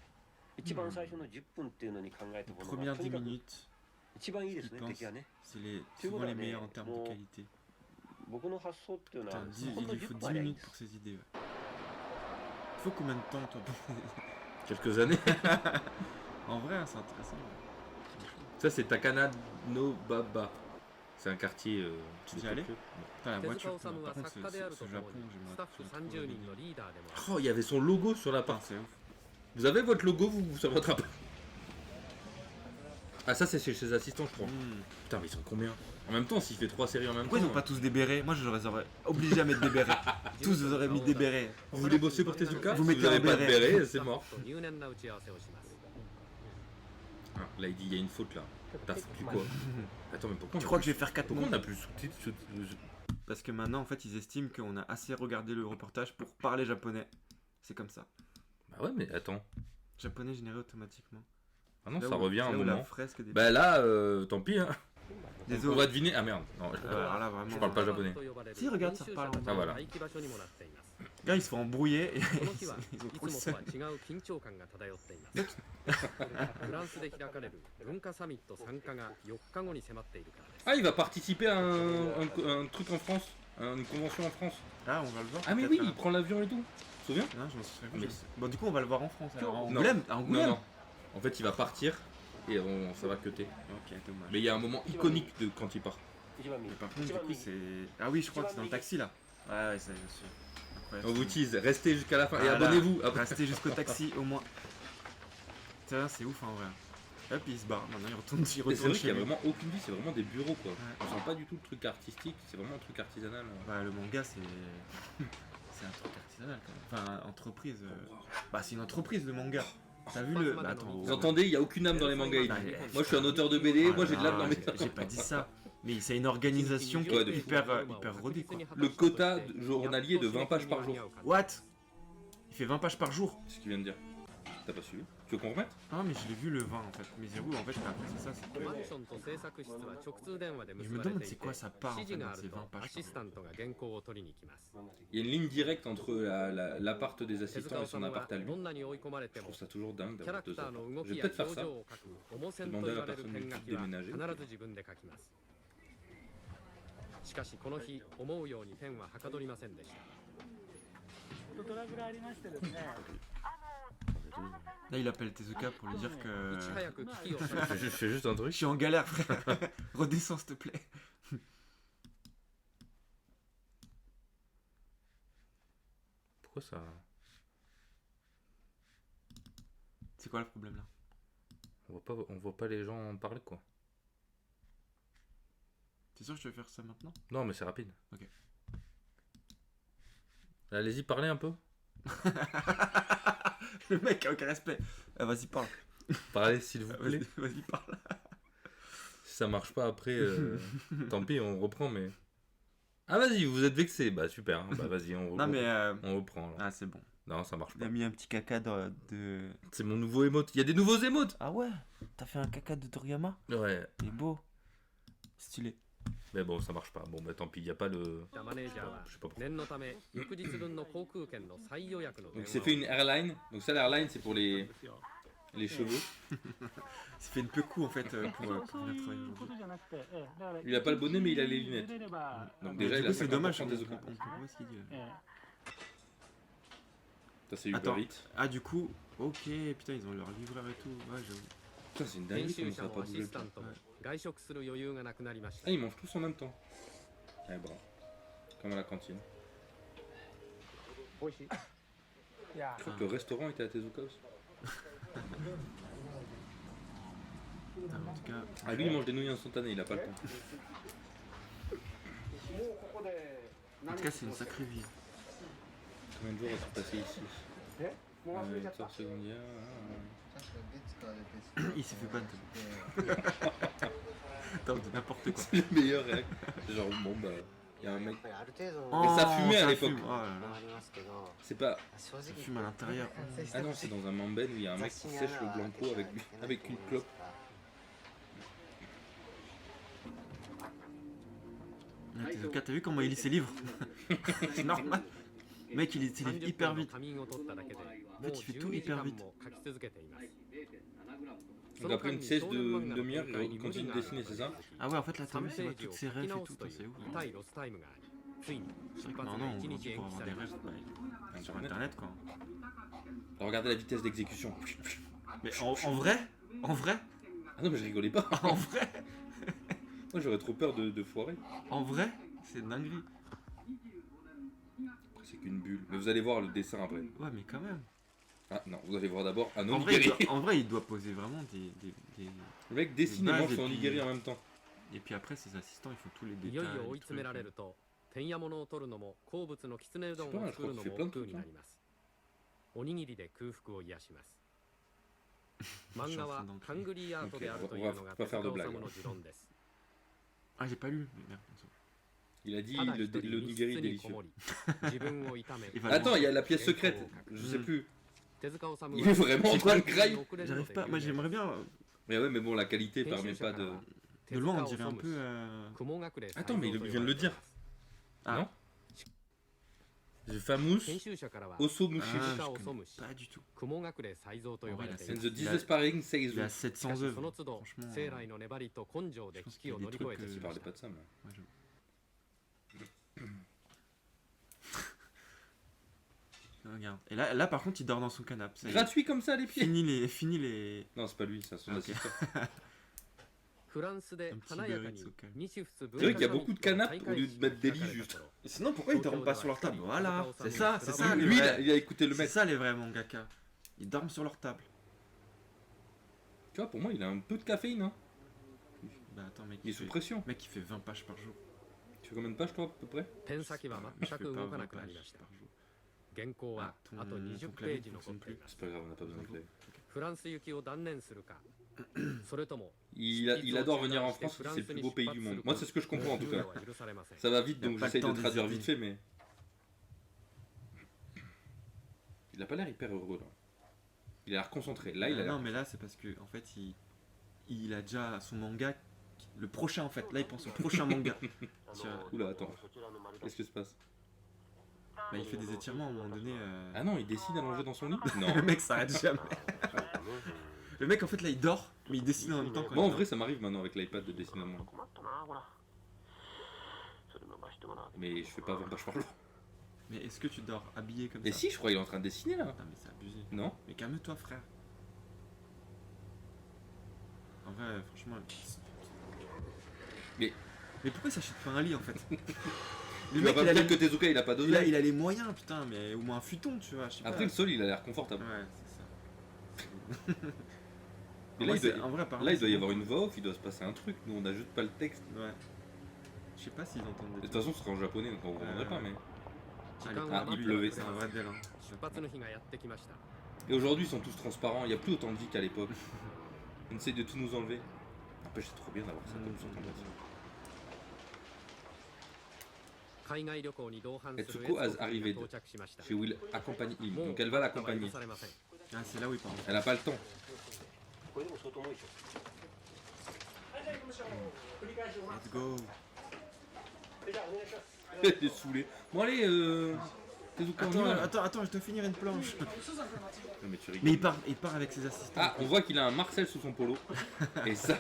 一番最初の10分っていうのに考えたもの Première がと 10 にかく minutes, 一番いいですね Je pense. 出来はね c'est les, Tu souvent vois, les mais meilleurs en termes de bon. qualité. 僕の発想っていうのは Putain, ほんのil lui faut 10 10 分ありゃいいん minutes です pour ses idées. Ouais. Il faut combien de temps, toi Quelques années. En vrai, hein, c'est intéressant. Ça, c'est Takana no Baba. C'est un quartier. Tu y es allé? Tokyo. Putain, la 手塚 voiture, 治虫は par contre, 作家である ce ととも Japon, に j'aimerais スタッフ trop 30 le人 vivre. のリーダーでもある Oh, il y avait son logo sur la Putain, porte. c'est ouf. Vous avez votre logo, vous, sur votre appart? Ah, ça, c'est chez ses assistants, je crois. Putain, mais ils sont combien? En même temps, s'il fait 3 séries en même Pourquoi ils temps. ont pas tous des bérets? Moi, je les aurais obligé à mettre des bérets. Tous, vous aurez mis des bérets. Vous voulez bosser pour Tezuka? Vous Si mettez vous avez un pas de béret. béret, c'est mort. と入念な打ち合わせをします Ah, là, il dit il y a une faute là. T'as foutu quoi? Attends, mais pourquoi Tu crois que je vais faire 4 pourquoi mots? on a plus sous-titres parce que maintenant, en fait, ils estiment qu'on a assez regardé le reportage pour parler japonais. C'est comme ça. Bah ouais, mais attends. Japonais généré automatiquement. Ah non, Là ça où- revient là un où la moment. fresque des... Bah là, tant pis. Hein. On Désolé. va deviner. Ah merde. Non, Alors là, vraiment... je parle pas japonais. Si, regarde, ça reparle. Ah voilà. Là, ils se font embrouiller et この日は ils ont いつ trop も le と seum. は違う緊張感が漂っていますフランスで開かれる文化サミット参加が4日後に迫っているからです Ah, il va participer à un truc en France. Une convention en France. Ah, on va le voir. Ah mais peut-être, oui, alors. il prend l'avion et tout. Tu te souviens? Non, je me souviens Mais- plus. Bon, du coup, on va le voir en France. Alors, à Non. Angoulême. À Angoulême. Non. En fait, il va partir et ça va cuter. Ok, dommage. Mais il y a un moment iconique de quand il part. 一番右 Mais par contre, du coup, c'est... Ah oui, je crois que c'est dans le taxi, là. Ouais, ça, je suis... On vous tease, restez jusqu'à la fin et Voilà. abonnez-vous. Après. Restez jusqu'au taxi, au moins. Tiens, c'est ouf, en vrai. Hop, il se barre. Maintenant, il retourne, Mais c'est vrai chez qu'il y a lui. vraiment aucune vie, c'est vraiment des bureaux quoi. Ouais. On sent pas du tout le truc artistique, c'est vraiment un truc artisanal. Bah, le manga, c'est... c'est un truc artisanal, quand même. Enfin, entreprise... Bah, c'est une entreprise, le manga. T'as vu le... Bah, attends... Vous entendez, il y a aucune âme dans les mangas. Il dit. Moi je suis un auteur de BD, moi j'ai de l'âme dans mes... J'ai pas dit ça. Mais c'est une organisation qui Ouais, est de- hyper rodée, quoi. Le quota journalier de 20 pages par jour. What? Il fait 20 pages par jour. C'est ce qu'il vient de dire. T'as pas suivi? Tu veux qu'on remette? Ah, mais je l'ai vu le 20, en fait. Mais j'avoue, en fait, après, c'est ça, c'est que... マンションと制作室は直通電話で Je 結 me ばれ demande てい c'est て quoi sa part, en 指 fait, 示が dans あ ces る 20と pages アシスタントが原稿を取りに来ます Il y a une ligne directe entre l'appart des 手 assistants 塚 et 治 son 虫 appart à は lui. どんなに追い込まれて Je も trouve ça toujours dingue キャ d'avoir ラク deux ターの apparts. 動 Je き vais や peut-être 表 faire 情 ça. を描く重線と Demander à 言 la われる personne ペン de 書きは déménager. 必ず自分で書きますしかしこの日思うようにペンははかどりませんでしたトラブルありましてですね。 Là, il appelle Tezuka pour lui dire いち que... 早く危機を察知 Je fais juste un Je truc. suis en galère, frère. Redescends, s'il te plaît. Pourquoi ça? C'est quoi le problème, là? On voit pas les gens parler quoi. T'es sûr que tu veux faire ça maintenant? Non mais c'est rapide. Ok. Allez-y, parlez un peu. Le mec a aucun respect. Vas-y, parle. Parlez s'il vous plaît. Vas-y, parle. Si ça marche pas après, tant pis, on reprend mais... Ah vas-y, vous êtes vexé. Bah super, hein. Bah vas-y, on reprend. Non, mais... On reprend alors. Ah, c'est bon. Non, ça marche Il pas. a mis un petit caca de... C'est mon nouveau émote. Il y a des nouveaux émotes. Ah ouais? T'as fait un caca de Toriyama? Ouais. Il est beau. Stylé. Mais bon, ça marche pas. Bon bah tant pis, il y a pas le... マネージャーは Je sais pas pourquoi. 念のため翌日分の航空券の再予約の電 Donc 話 c'est を fait une airline. Donc ça l'airline c'est pour les cheveux. C'est fait une peu coup, en fait, pour そう venir い travailler うこと aujourd'hui. じゃなくて、だから Il a pas le bonnet mais il a les lunettes. 出れば Donc Mais déjà du il coup, a c'est dommage, 50% on des comprend occasions. pas ce qu'il dit. Là. Ça c'est Uber Attends. Eats. Ah, du coup, ok, putain, ils ont leur livreur et tout. Ouais, j'avoue. Putain, c'est une 編 dinguerie 集 comment ça 者 a も pas アシ bougé. スタントも外食する余裕がなくなりました Ah, ils mangent tous en même temps. Ouais, bravo. Comme à la cantine. 美味しい。いや Je crois que le restaurant était à Tezuka aussi. Putain, en tout cas, Ah, lui il mange des nouilles instantanées, il a pas le temps. もうここで en tout cas, c'est une sacrée vie. Combien de jours as-tu passé ici えもう忘れちゃった Victor Secondia. Il s'est fait ban. Attends, de n'importe quoi. C'est le meilleur réac. C'est genre, bon bah, il y a un mec. ある程度 Oh, Mais ça fumait à ça l'époque. fume. Oh là も là. ありますけど C'est pas. 正 Ça 直 fume à l'intérieur. Ah non, c'est dans un mamben où il y a un mec qui sèche le blanco avec une clope. Ah, Tezuka, t'as vu comment il lit ses livres? C'est normal. Mec, il lit ses livres 30 hyper 分の vite. 仮眠を取っただけでもう fait, il fait tout 12時 hyper 間 vite. も書き続けています Donc après une sieste d'une demi-heure, il continue de dessiner, c'est ça? Ah ouais, en fait, là, t'as 3 vu, ペ c'est ー vrai, ジを toutes 書 ces き rêves et 直 tout, すというc'est ouf. 痛いロスタイムがありついに C'est 出 vrai que 発が maintenant, 1 on 日延 pour 期 avoir さ des れま rêves した bah, sur Internet. internet, quoi. Regardez la vitesse d'exécution. Mais en vrai? En vrai? Ah non, mais je rigolais pas. En vrai? Moi j'aurais trop peur de foirer. En vrai? C'est une dinguerie. Après, c'est qu'une bulle. Mais vous allez voir le dessin après. Ouais, mais quand même. Ah non, vous allez voir d'abord un En vrai, onigiri. en vrai, il doit poser vraiment des... Le mec dessine et Base mange et son puis- onigiri en même temps. Et puis après, ses assistants, ils font tous les い détails. よいよ追い les 詰められ trucs. ると天や物を取るのも好物のきつねうどんそうなんを作るのもですか億劫になりますおにぎりで空腹を癒します漫画はハングリーアートであるというのが手塚治虫の持論です Ah, j'ai pas lu. Mais merde. Il a dit ただ一人 le 密 nigiri 室 est にこ délicieux. もり自分を痛め Il va le Attends, il y a la pièce 原稿 secrète. を書く Je sais plus. 手塚治虫 Il est vraiment en train de は grailler. 遅れるので J'arrive pas, moi j'aimerais bien. Mais ouais, mais bon, la qualité 編 permet 集者 pas から de. は De loin, on 手 dirait 塚 un 治 peu. 虫雲隠れ Attends, mais il 才蔵 vient de le dire. Ah. Non The famous 編集者からは Osomushi. Ah, 手塚 je 治 connais 虫 pas du tout. 雲隠れ才蔵と呼ばれてい And る the Despairing Il Seizu. a しか 700 しそ œuvres. の都度 Franchement. 生来の粘りと根性で危機を乗り越えて Tu きま parlais した pas de ça, mais. Ouais, je- Regarde. Et là, par contre, il dort dans son canapé. Ça y est. Gratuit comme ça, les pieds Fini les. Non, c'est pas lui, c'est son Ok. assistant. フランスで華やかに日仏 C'est vrai qu'il y a beaucoup de canapes au lieu de mettre des lits juste. Sinon, pourquoi ils dorment pas sur leur table? Voilà, c'est ça, les Lui, vrais. il a écouté le C'est mec. ça les vrais mangaka. Ils dorment sur leur table. Tu vois, pour moi, il a un peu de caféine. Hein. Bah attends, mec, Il est sous pression. mec, il fait 20 pages par jour. Tu fais combien de pages, toi, à peu près ペン先は Je 全 fais く pas 動か 20 なくなり pages ました par jour. 原稿は Ah, あと ton 20 clavier ページ残 fonctionne ってい plus. ます C'est pas grave, on n'a pas besoin de clavier. フランス行きを断念するかそれとも Il adore venir en France, c'est le plus beau pays du monde. Moi, c'est ce que je comprends en tout 猶予 cas. は許されません Ça va vite, Il a donc pas le j'essaye de temps traduire d'hésiter. vite fait, mais. Il a pas l'air hyper heureux là. Il a l'air concentré. Là, il a Non, l'air. mais là, c'est parce que en fait, il a déjà son manga. Le prochain, en fait. Là, il pense au prochain manga. Tiens, Oula, attends. Qu'est-ce qui se passe bah, il fait des étirements à un moment donné. Ah non, il dessine allongé dans son lit Le Non. mec s'arrête jamais. Le mec, en fait, là, il dort, mais il dessine en même temps. Quand Moi, en il vrai, ça m'arrive maintenant avec l'iPad de dessiner à moi. Mais je fais pas 20 pages par jour. dort. Mais est-ce que tu dors habillé comme Et ça? si, je crois qu'il est en train de dessiner là. Non, mais c'est abusé. Non Mais calme-toi, frère. En vrai, franchement. Mais- Mais pourquoi il s'achète pas un lit en fait? Tu Le vas mec, pas il me a, dire que Tezuka il a pas il, a, d'oseille. il a les moyens, putain, mais au moins un futon, tu vois. Je sais Après, pas. le sol il a l'air confortable. Ouais, c'est ça. Mais En là, vrai, il doit, c'est- en vrai, apparemment, là, il doit y c'est avoir bon. une voix off, il doit se passer un truc. Nous, on a juste pas le texte. Ouais. Je sais pas s'ils entendent De des toute façon, ce sera en japonais, donc on ne comprendrait pas. Mais... 時 Ah, 間 il は il 待って pleuvait. く C'est れ un ま vrai せん del, hein. 出発の日がやってきました Et aujourd'hui, ils sont tous transparents. Il n'y a plus autant de vie qu'à l'époque. On essaie de tout nous enlever. N'empêche, c'est trop bien d'avoir ça comme ça. 海外旅行に同伴する Etsuko has エスコート arrivé が到着しました She will accompagner him. もう Donc elle va あとは許 l'accompagner. されません Ah, c'est là où il parle. Elle a pas le temps. これでも相当重いでしょ Let's go. じゃあお願いします Elle est saoulée. Bon, allez, Tezuka, on y va, là. Attends, je dois finir une planche. Non, mais tu rigoles. Mais il part avec ses assistants. Ah, on voit qu'il a un Marcel sous son polo. Et ça,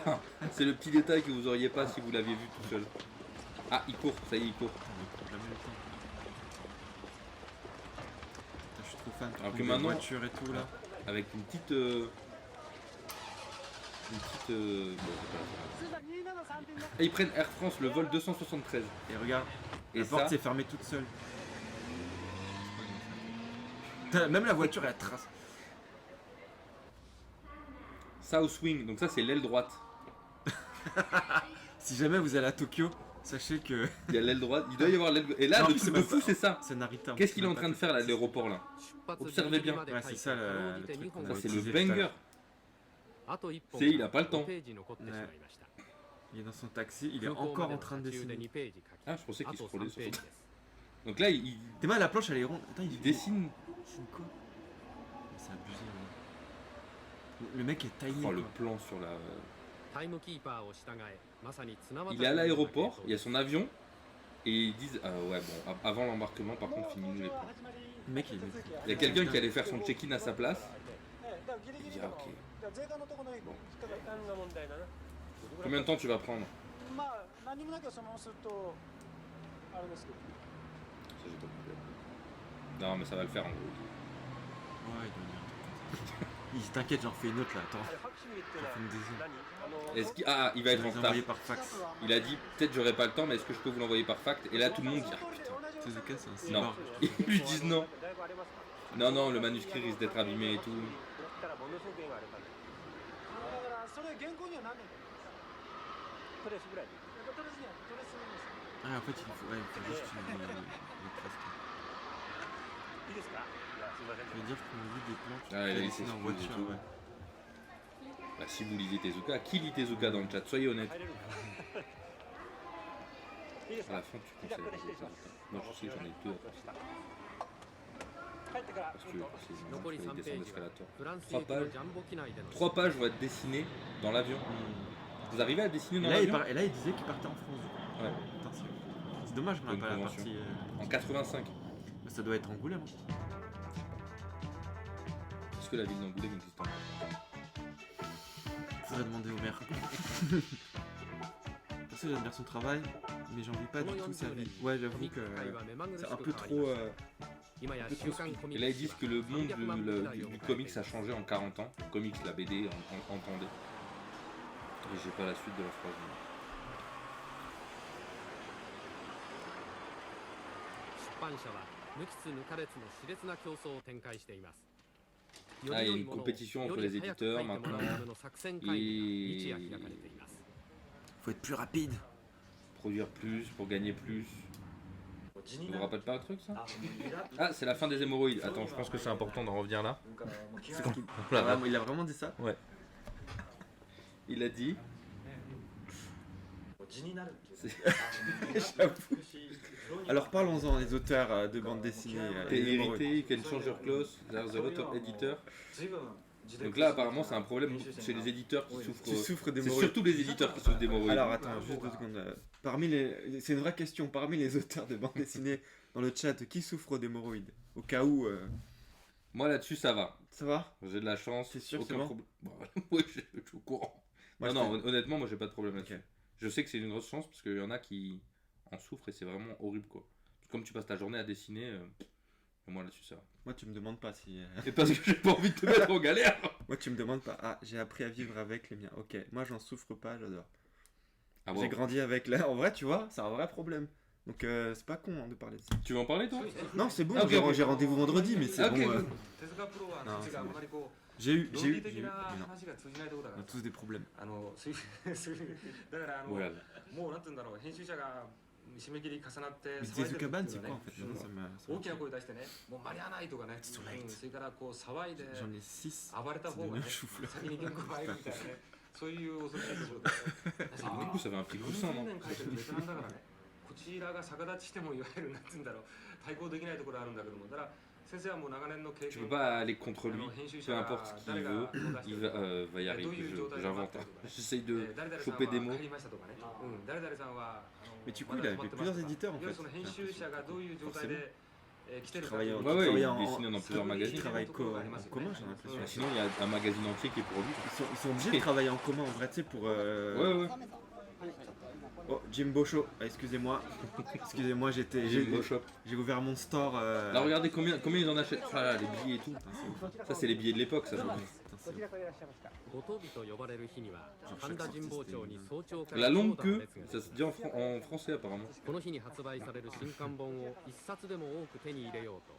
c'est le petit détail que vous auriez pas si vous l'aviez vu tout seul. Ah, il court, ça y est, il court. Putain, mais il prend jamais le temps. Putain, je suis trop fan. Alors que Des maintenant- voitures et tout là. Avec une petite. Bon, c'est pas grave. Et ils prennent Air France, le vol 273. Et regarde, Et la porte ça, s'est fermée toute seule. Putain, même la voiture elle trace. South Wing, donc ça c'est l'aile droite. Si jamais vous allez à Tokyo, sachez que Il y a l'aile droite, il doit y avoir l'aile. Et là, Non, le c'est truc de même fou, pas- c'est ça. c'est Narita. Qu'est-ce qu'il est en train de faire là, à l'aéroport là 出発 Observez bien. ギリギリまで Ouais, c'est ça, 書いて le かろうじて truc 2本 qu'on Ça va c'est le utiliser tout à banger. l'heure. あと1本 C'est, il a pas le temps. 5ページ残ってしまいました Il est dans son taxi, il est 空港 encore まで en の train de 途中で dessiner. 2ページ書き Ah, je pensais あ qu'il と se frôlait 3 sur ペー son. ジです Donc là, il T'es mal, la planche elle est ronde. Attends, il dessine. dessine quoi? C'est abusé. Ouais. Le mec est tiny. Oh, le quoi. plan sur la. タイムキーパーを従えまさに綱渡り Il est à のような l'aéroport, 系 il y a 統 son avion. Et ils disent, ah ouais, bon, avant l'embarquement, par contre, finis-nous les plans. Le mec il est. Il y a quelqu'un qui allait faire son check-in à sa place. だからギリギリの Ah, ok. だから税関のところの引っかかり何が問題だな Combien de temps tu vas prendre? まあ何もなきゃそのままするとあれですけど Ça, j'ai pas compris. Non, mais ça va le faire en gros. Ouais, il doit dire un truc comme ça. Il t'inquiète, j'en refais une autre là, attends. あれファクシミリっていうのは J'en fais une deuxième. 何 Est-ce qu'il... Ah, il va Je être vais en les retard. envoyer par fax. Il a dit, peut-être j'aurai pas le temps, mais est-ce que je peux vous l'envoyer par fax? Et là, tout le monde dit, ah putain. Tezuka, c'est un Non. cyborg. Ils lui disent non. だいぶありますから Non, non, le manuscrit risque d'être abîmé et tout. だったらものすごく絵があるからだからそれ原稿には何年かプレスぐらいでとりあえずねとりあえず見ます Ah, en fait, il faut juste une trace. いいですかいやすいません Ça veut dire qu'on a vu des plans qui Ah, il a dessinaient laissé en exploser voiture, tout. ouais. Bah, si vous lisez Tezuka, qui lit Tezuka dans le chat? Soyez honnête. 入れるか À la fin, tu conseilles. Moi, je sais que j'en ai 2 à passer. Parce que c'est 残りune 3 ペ descente ージは d'escalator. フランス 3 行きの pages. ジャンボ機内での 3 pages vont être dessinées dans l'avion. Vous arrivez à dessiner Et dans là, l'avion et là, il disait qu'il partait en France. Du coup. Ouais. Putain, c'est dommage qu'on n'a Une pas la convention. partie. En 85. Mais ça doit être Angoulême. Est-ce que la ville d'Angoulême existe encore? Faudrait demander au maire. Parce que j'aime bien son travail, mais j'envie pas du tout sa vie. Ouais, j'avoue コミッ que ク界は目まぐるし c'est un く peu 変わり trop. ました今や週刊コミ Et ッ là, ク ils 誌 disent は que le monde 300万部代を du 迎えてい comics ま a す changé en 40 ans. Comics, la BD, entendez. Et j'ai pas la suite de la phrase. 出版社は抜きつ抜かれつの熾烈な競争を展開しています Ah, il y a une compétition entre les éditeurs maintenant. の作戦会議が日夜開かれています Faut être plus rapide. Produire plus pour gagner plus. Ça vous rappelle pas un truc ça? Ah, c'est la fin des hémorroïdes. Attends, je pense que c'est important d'en revenir là. C'est quand Voilà. il a vraiment dit ça. Il a dit. J'avoue. Alors parlons-en, les auteurs de bande dessinée. T'es les hémorroïdes. irrité, you can change your clothes, there's a lot of editors. Donc là, apparemment, c'est un problème chez les éditeurs qui souffrent. Qui souffrent C'est d'hémorroïdes. surtout les éditeurs qui souffrent d'hémorroïdes. Alors attends, juste 2 secondes. C'est une vraie question. Parmi les auteurs de bande dessinée dans le chat, qui souffre d'hémorroïdes? Au cas où. Moi là-dessus, ça va. Ça va? J'ai de la chance. C'est sûr, aucun c'est bon problème. Bon, ouais, je suis au courant. Moi, non, honnêtement, moi j'ai pas de problème là-dessus. Ok. Je sais que c'est une grosse chance parce qu'il y en a qui en souffrent et c'est vraiment horrible quoi. Comme tu passes ta journée à dessiner, moi là-dessus ça va. Moi, tu me demandes pas si. C'est parce que j'ai pas envie de te mettre en galère. Moi, tu me demandes pas. Ah, j'ai appris à vivre avec les miens. Ok, moi, j'en souffre pas, j'adore. Ah bon. J'ai grandi avec là. En vrai, tu vois, c'est un vrai problème. Donc, c'est pas con hein, de parler de ça. Tu veux en parler toi? Non, c'est bon, Ah, ok, j'ai ok. j'ai rendez-vous vendredi, mais c'est Ah, ok, bon. good. 手塚プロはNon, 口があんまりこう J'ai eu. 論 Mais 理的 non. な話が通じないところだ On か a tous des problèmes. らだからVoilà. もうなんて言うんだろう編集者が締め切り重なって Mais 騒いでる Tezuka Ban, ってい c'est うの quoi は en ね fait Maintenant, ça m'a- 大きな声出してねもう間に合わないとかね It's too late. それからこう騒いで J'en ai 6. 暴れた C'est 方が devenu ね un chou-fleur. 先に原稿入るみたいなねそういう恐ろしいところで Du coup, ça fait un petit coussin, 40 non? 年書いてるベテランだからねこちらが逆立ちしてもいわゆるなんて言うんだろう対抗できないところあるんだけどもだから先生はもう長年の経 Tu 験 peux pas aller contre lui. 編集 Peu 者が importe ce qu'il 誰が veut, こう出して il る va y どう arriver. いう状態で J'invente. 待ってるとかね J'essaye de 誰々さん choper des は mots. 帰りましたとかね誰々さんは Mais du coup, il a avec plusieurs éditeurs en いわゆ fait. るその編集者がどういう状態で来てるか Travaille en- Ouais, ouais, travaille il en- dessine dans plusieurs Il magazines. travaille en commun, j'ai l'impression. Sinon, il y a un magazine entier qui est pour lui. Ils sont obligés de travailler en commun en vrai, tu sais, pour. Ouais, ouais. Oh, Jimbo Show, ah, excusez-moi. Excusez-moi, J'ai une beau shop. j'ai ouvert mon store. Là, regardez combien ils en achètent. Ah, là, les billets et tout. Putain, c'est ouf. Ça, c'est les billets de l'époque, ça. Putain, ど c'est ちらからいらっしゃいました。ご当日と呼ばれる日には神田神保町に早朝から La 長 longue 蛇の queue, 列が ça se dit en français apparemment. この日に発売される新刊本を一冊でも多く手に入れようと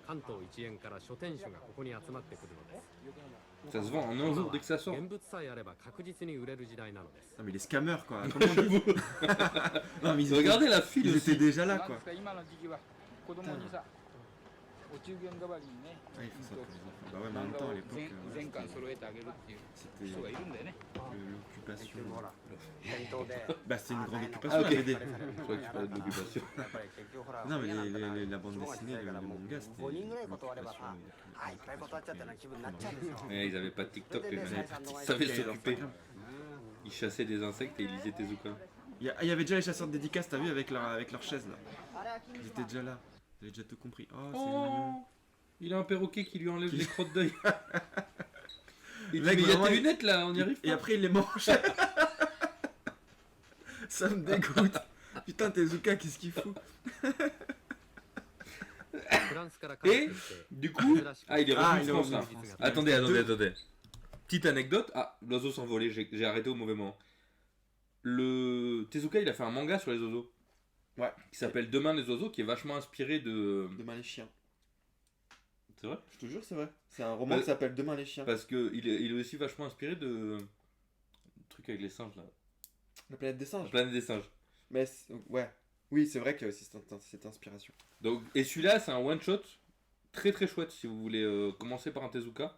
関東一円から書店主がここに集まってくるのです Ça se vend en un jour dès que ça sort. 現物さえあれば確実に売れる時代なのです Non, mais les scammers quoi. Comment on dit Non, mais ils étaient, Regardez la file ils étaient aussi. déjà là なんで quoi. すか今の時期は子供にさお中元代わりにね Ah, il faut ça pour les enfants. Bah ouais, mais en même temps, à l'époque, 全巻揃えてあげるっていう c'était 人がいるんだよね。 l'occupation. 店頭で Bah, c'est une grande Ah, occupation ok. la BD. Je crois que tu parlais de l'occupation. やっぱり結局ほら Non, mais 親なんかな la bande 子供が小 dessinée, さいから le もう manga, c'était 5人ぐらい断れば l'occupation. さあいっぱい断っちゃったような気分になっちゃうんですよ Ouais, ils avaient pas de TikTok, les gens. Ils Ouais. savaient s'occuper. Ils chassaient des insectes et ils lisaient Tezuka. Il y avait déjà les chasseurs de dédicaces, t'as vu, avec leur chaise là. Ils étaient déjà là. Vous avez déjà tout compris. Oh, c'est mignon. Oh, il a un perroquet qui lui enlève Qui- les crottes d'œil. Il dit, Mec, mais il y a vraiment, tes il- lunettes là, on y arrive Et pas. après, il les mange. Ça me dégoûte. Putain, Tezuka, qu'est-ce qu'il fout? フランスから帰ってきて Du coup, ah, il est Ah, revenu il est en France revenu là. en France. Attendez, Deux. attendez. Petite anecdote. Ah, l'oiseau s'envolait, j'ai arrêté au mauvais moment. Le Tezuka, il a fait un manga sur les oiseaux. Ouais. Qui s'appelle Demain les oiseaux, qui est vachement inspiré de. Demain les chiens. C'est vrai? Je te jure, c'est vrai. C'est un roman Bah, qui s'appelle Demain les chiens. Parce que il est aussi vachement inspiré de. Le truc avec les singes là. La planète des La singes. planète des singes. Mais ouais. Oui, c'est vrai que c'est cette inspiration. Donc, et celui-là, c'est un one shot très très chouette si vous voulez commencer par un Tezuka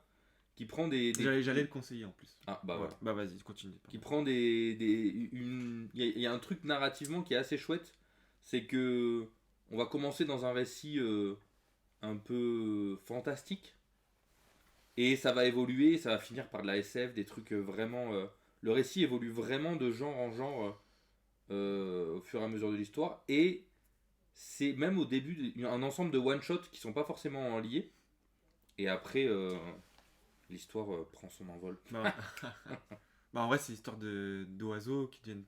qui prend des. J'allais le conseiller en plus. Ah bah Ouais. voilà. Bah vas-y, continue. Qui prend il y a un truc narrativement qui est assez chouette c'est que on va commencer dans un récit un peu fantastique et ça va évoluer, ça va finir par de la SF, des trucs vraiment. Le récit évolue vraiment de genre en genre au fur et à mesure de l'histoire et c'est même au début un ensemble de one shot qui sont pas forcément liés et après l'histoire prend son envol. Bah, bah, en vrai, c'est l'histoire d'oiseaux qui deviennent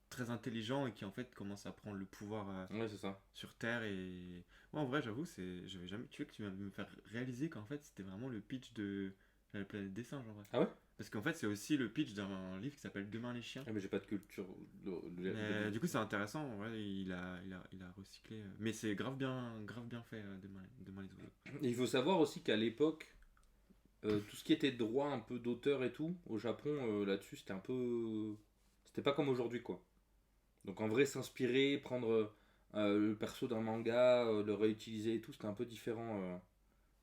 très intelligents et qui en fait commencent à prendre le pouvoir Ouais, c'est ça. sur Terre. Et moi, en vrai, j'avoue, j'avais jamais. Tu veux que tu vas me faire réaliser qu'en fait, c'était vraiment le pitch de la planète des singes en vrai. Ah ouais? Parce qu'en fait, c'est aussi le pitch d'un livre qui s'appelle Demain les chiens. Ah, mais j'ai pas de culture. Mais du coup, c'est intéressant. Ouais, il a recyclé. Mais c'est grave bien fait, Demain les oiseaux. Il faut savoir aussi qu'à l'époque, tout ce qui était droit un peu d'auteur et tout, au Japon, là-dessus, c'était un peu. C'était pas comme aujourd'hui, quoi. Donc en vrai, s'inspirer, prendre le perso d'un manga, le réutiliser et tout, c'était un peu différent.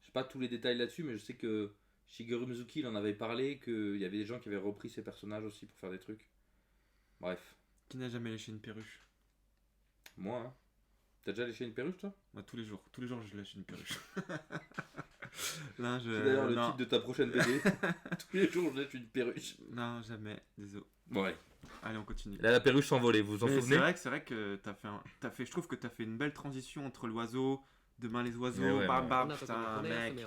Je sais pas tous les détails là-dessus, mais je sais que Shigeru Mizuki, il en avait parlé, qu'il y avait des gens qui avaient repris ses personnages aussi pour faire des trucs. Bref. Qui n'a jamais léché une perruche? Moi, hein. T'as déjà léché une perruche, toi? Moi, tous les jours, je lèche une perruche. Non, C'est d'ailleurs le non. titre de ta prochaine BD. Tous les jours, je lèche une perruche. Non, jamais, désolé. Bon, ouais. Allez, on continue. Là, la perruche s'envolait, vous vous en Mais souvenez? c'est vrai que je trouve que t'as fait une belle transition entre l'oiseau, Demain les oiseaux, Mais ouais, bam ouais. bam, putain, mec.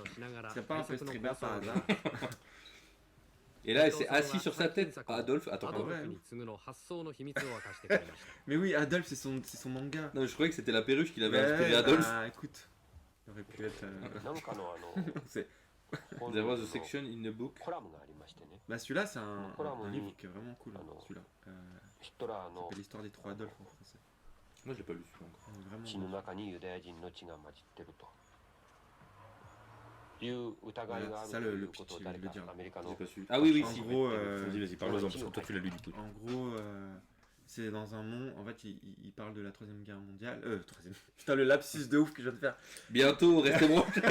C'est pas un peu streamer par hasard? Et là, elle s'est assise sur sa tête. Ah, Adolphe, attends. アドルフに次ぐの発想の秘密を明かしてくれました Mais oui, Adolphe, c'est son manga. Non, je croyais que c'était la perruche qui l'avait Ouais, inspiré Adolphe. bah, écoute, ça aurait pu être. なんかのc'est- There was a section in the book. コラムがありましてね Bah, celui-là, c'est un Voilà, livre qui est vraiment cool. Ah non. Celui-là. ヒトラー Ça の s'appelle l'histoire des trois Adolphes en français. Moi, je l'ai pas lu celui-là encore. Vraiment. 血の中にユダヤ人の血が混じってるという疑いがあるということを誰かアメリカ J'ai の pas su. Ah oui, oui, En si. gros, Vas-y, parle-en, parce que toi, tu l'as lu du coup. En gros, c'est dans un monde. En fait, il parle de la Troisième Guerre mondiale. Troisième. Putain, le lapsus de ouf que je viens de faire. Bientôt, restez branchés.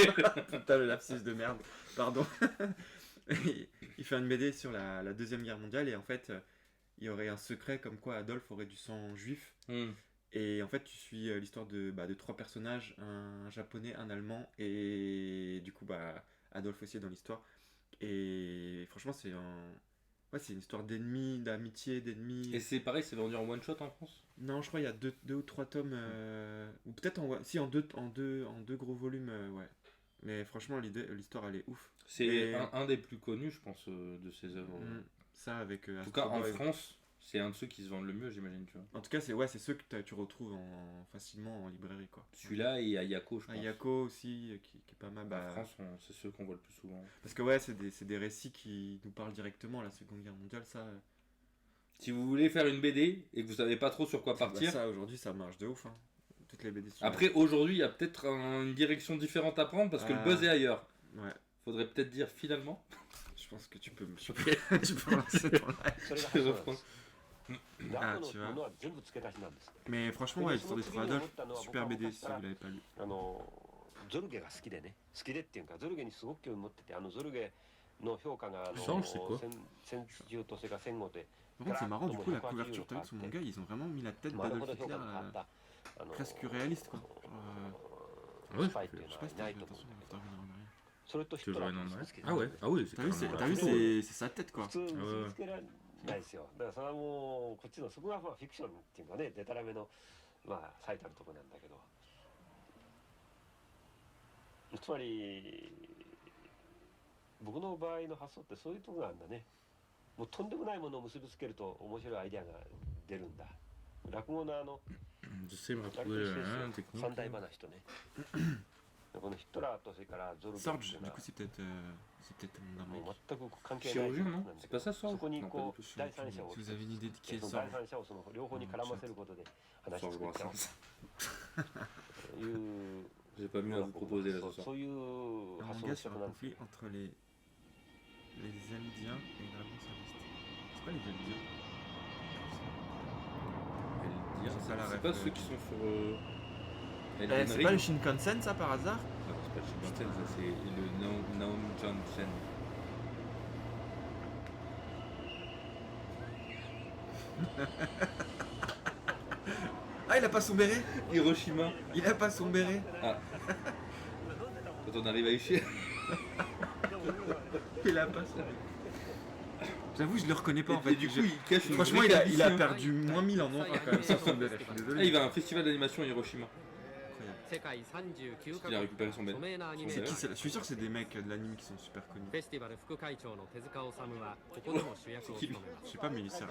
Putain, le lapsus de merde. Pardon. Il fait une BD sur la Deuxième Guerre mondiale et en fait, il y aurait un secret comme quoi Adolphe aurait du sang juif. Et en fait, tu suis l'histoire de trois personnages, un japonais, un allemand, et du coup, Adolphe aussi est dans l'histoire. Et franchement, c'est une histoire d'ennemis, d'amitié, d'ennemis. Et c'est pareil, c'est vendu en one shot en France? Non, je crois qu'il y a deux ou trois tomes, ou peut-être en deux gros volumes, ouais. Mais franchement, l'histoire, elle est ouf. C'est Et- un des plus connus, je pense, de ses œuvres. Ça avec. En tout cas, en France, c'est un de ceux qui se vendent le mieux, j'imagine, tu vois. En tout cas, c'est ceux que tu retrouves facilement en librairie, quoi. Celui-là et Ayako, je pense. Ayako aussi, qui est pas mal. En France, c'est ceux qu'on voit le plus souvent. Parce que ouais, c'est des récits qui nous parlent directement à la Seconde Guerre mondiale, ça. Si vous voulez faire une BD et que vous savez pas trop sur quoi partir, Ça aujourd'hui, ça marche de ouf. Hein. Toutes les BD. sont- après aujourd'hui, il y a peut-être une direction différente à prendre parce que le buzz est ailleurs. Ouais. Faudrait peut-être dire finalement. Je pense que tu peux tu peux lancer ton live. それが発想なんです Ah, で後 tu の vois. ものは全部付け足しなんです Mais franchement, ouais, l'histoire des trois Adolphes, super BD si vous l'avez pas lu. ゾルゲが好きでね好きでっていうかゾルゲにすごく興味持っててゾルゲの評価がGeorges, c'est quoi 戦中とそれから戦後で Par contre, c'est marrant, du coup, la couverture, t'as vu son manga, ils ont vraiment mis la tête まるほ d'Adolf ど評 Hitler 価が変わった presque réaliste, quoi. Ouais, スパイっていうのJe sais は pas い si な t'as い fait と思う attention à revenir en arrière. それとヒ Tu ト veux ラー rien と en 結びつけて Ah ouais, ah oui, c'est T'as vu, carrément- c'est sa tête, quoi. 普通結びつけられないですよだからそれはもうこっちのそこがフィクションっていうかねデタラメの最たるところなんだけどつまり僕の場合の発想ってそういうところなんだねもうとんでもないものを結びつけると面白いアイデアが出るんだ落語のJ'essaie de me 落語 retrouver 先 un 生 technique. 三大話とねこのヒトラーとそれからゾルゲって Sorge, いう du のは coup, c'est peut-être un も mec. う全く関係ない Chirurgien, な non んだ C'est け pas ど ça, Sorge そこに Non, こ pas du う第三者を Si vous avez une idée de qui est その Sorge, 第三者をその両方に絡ませることで話を Sorge 作っちゃう Brassens. という J'ai pas mieux à vous proposer là ce そ soir. ういう un 発想 manga の仕 sur 方 un なんです conflit entre les Indiens et les dragons salvistes. C'est quoi les Indiens? C'est ça, la pas ref, ceux qui sont sur. C'est pas le Shinkansen, ça, par hasard? Non, c'est pas le Shinkansen, ça c'est le Naum Jansen. Ah, il a pas son béret. Hiroshima. Il a pas son béret. Quand on arrive à Ishii. Il a pas son béret. J'avoue, je le reconnais pas en fait. Et du coup, il cache une Franchement, vraie il a calvitie, hein. perdu moins 1000 en nombre quand même sans son béret. Je suis Ah, désolé. il va à un festival d'animation à Hiroshima. 世界39 カ Il a 国 récupéré son 著 béret. 名なアニメC'est ー qui ター c'est là? Je suis sûr que c'est des mecs de l'anime qui sont super connus. フェスティバル副会長の手塚治虫はここでも主役を務めま Je す sais pas, mais il sert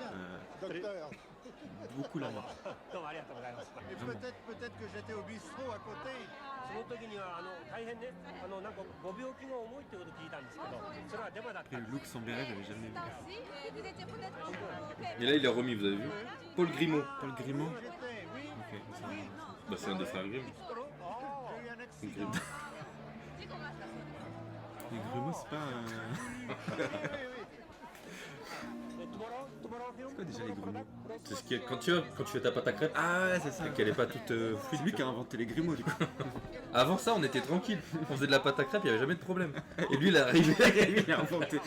beaucoup là-bas. どうもありがとうございます peut-être que j'étais au bistrot à côté. その時には大変ねなんかご病気が重いってこと聞いたんですけどそれはデマだった Après, le look sans béret, j'avais jamais vu. Et là, il est remis, vous avez vu. Paul Grimaud. Paul Grimaud. Ok, ça va. Bah, c'est un des frères Grimm. Grimm. Les Grimaud, c'est pas. C'est quoi déjà les Grimaud? C'est ce qui est... quand tu fais ta pâte à crêpes, Ah ouais, c'est ça. et qu'elle est pas toute C'est fluide. lui qui a inventé les Grimaud du coup. Avant ça, on était tranquille. On faisait de la pâte à crêpes, il y avait jamais de problème. Et lui, il est arrivé. Il a inventé.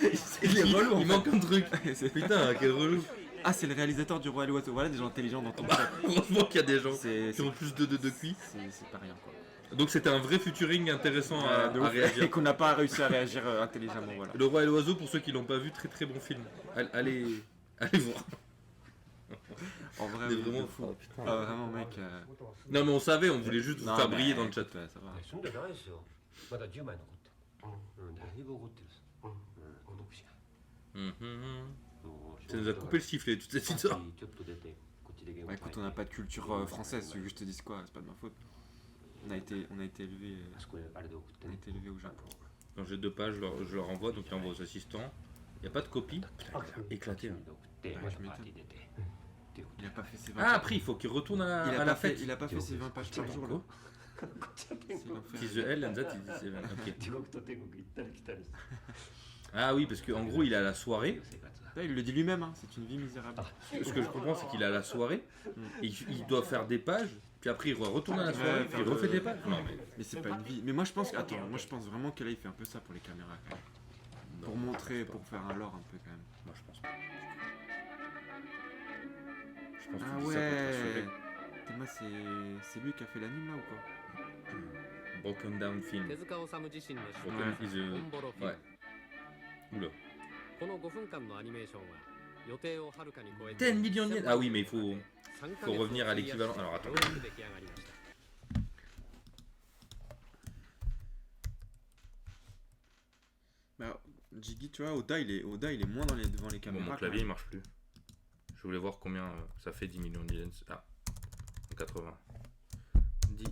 Il est relou. Il manque un truc. C'est- Putain, quel relou. Ah, c'est le réalisateur du Roi et l'Oiseau. Voilà des gens intelligents dans ton chat. Heureusement qu'il y a des gens C'est qui ont plus de QI. c'est pas rien quoi. Donc c'était un vrai featuring intéressant à De ouf. réagir. Et qu'on n'a pas réussi à réagir intelligemment. Voilà. Le Roi et l'Oiseau, pour ceux qui l'ont pas vu, très très bon film. Allez voir. En vrai, Mais oui, vraiment, de fou. oh, putain. Ah, vraiment, mec. Non mais on savait, on voulait juste vous Non, faire mais briller dans le chat. écoute, ouais, ça va. 住んでないですよまだ10枚残ってるだいぶ残ってる孤独死が Ça nous a coupé le sifflet, toute cette histoire. ちょっと出てこっちでゲーム Bah écoute, on n'a pas de culture française, tu veux que je te dise quoi? C'est pas de ma faute. On a été élevé, あそこであれで送ってね au Japon. Quand j'ai 2 pages, je leur envoie, donc il envoie aux assistants. Il n'y a pas de copie. Éclaté. Hein. 送ってOuais,まjeたパーティー出てっていうこと Il a pas fait ses 20 Ah, après, il faut qu'il retourne à, il à a la pas fait, fête. il a pas fait ses 20 pages par jour là. Quoi C'est l'enfer. Fils de L, Nzat, il dit c'est vrai. Ok. 地獄と天国行ったり来たり Ah oui, parce qu'en gros, il est à la soirée. 生活は Là, il le dit lui-même, hein, c'est une vie misérable. Ce que je comprends, c'est qu'il est à la soirée. Et il doit faire des pages. Puis après, il retourne à la soirée. Ouais, Puis il refait des pages. Non, mais Mais c'est pas une vie. Mais moi je pense que. Attends, moi je pense vraiment que là il fait un peu ça pour les caméras quand même. Pour montrer, pour faire un lore un peu quand même. moi, je pense pas. Je pense Ah qu'il dit ça pour te ouais. rassurer. Théma, c'est lui qui a fait l'anime là ou quoi? Broken Down Film. 手塚治虫自身の主 Broken 観 is オ a... ンボロフィル Ouais. Oula. この5分間のアニメーションは予定をはるかに超え 10 millions de yens. Ah oui, mais il faut 3ヶ faut 月 revenir à l'équivalent. Alors attends. ようやく出来上がりました Bah, Jiggy, tu vois, Oda il est moins devant les Bon, caméras. mon quand clavier il même. marche plus. Je voulais voir combien ça fait 10 millions de yens. Ah, 80. 10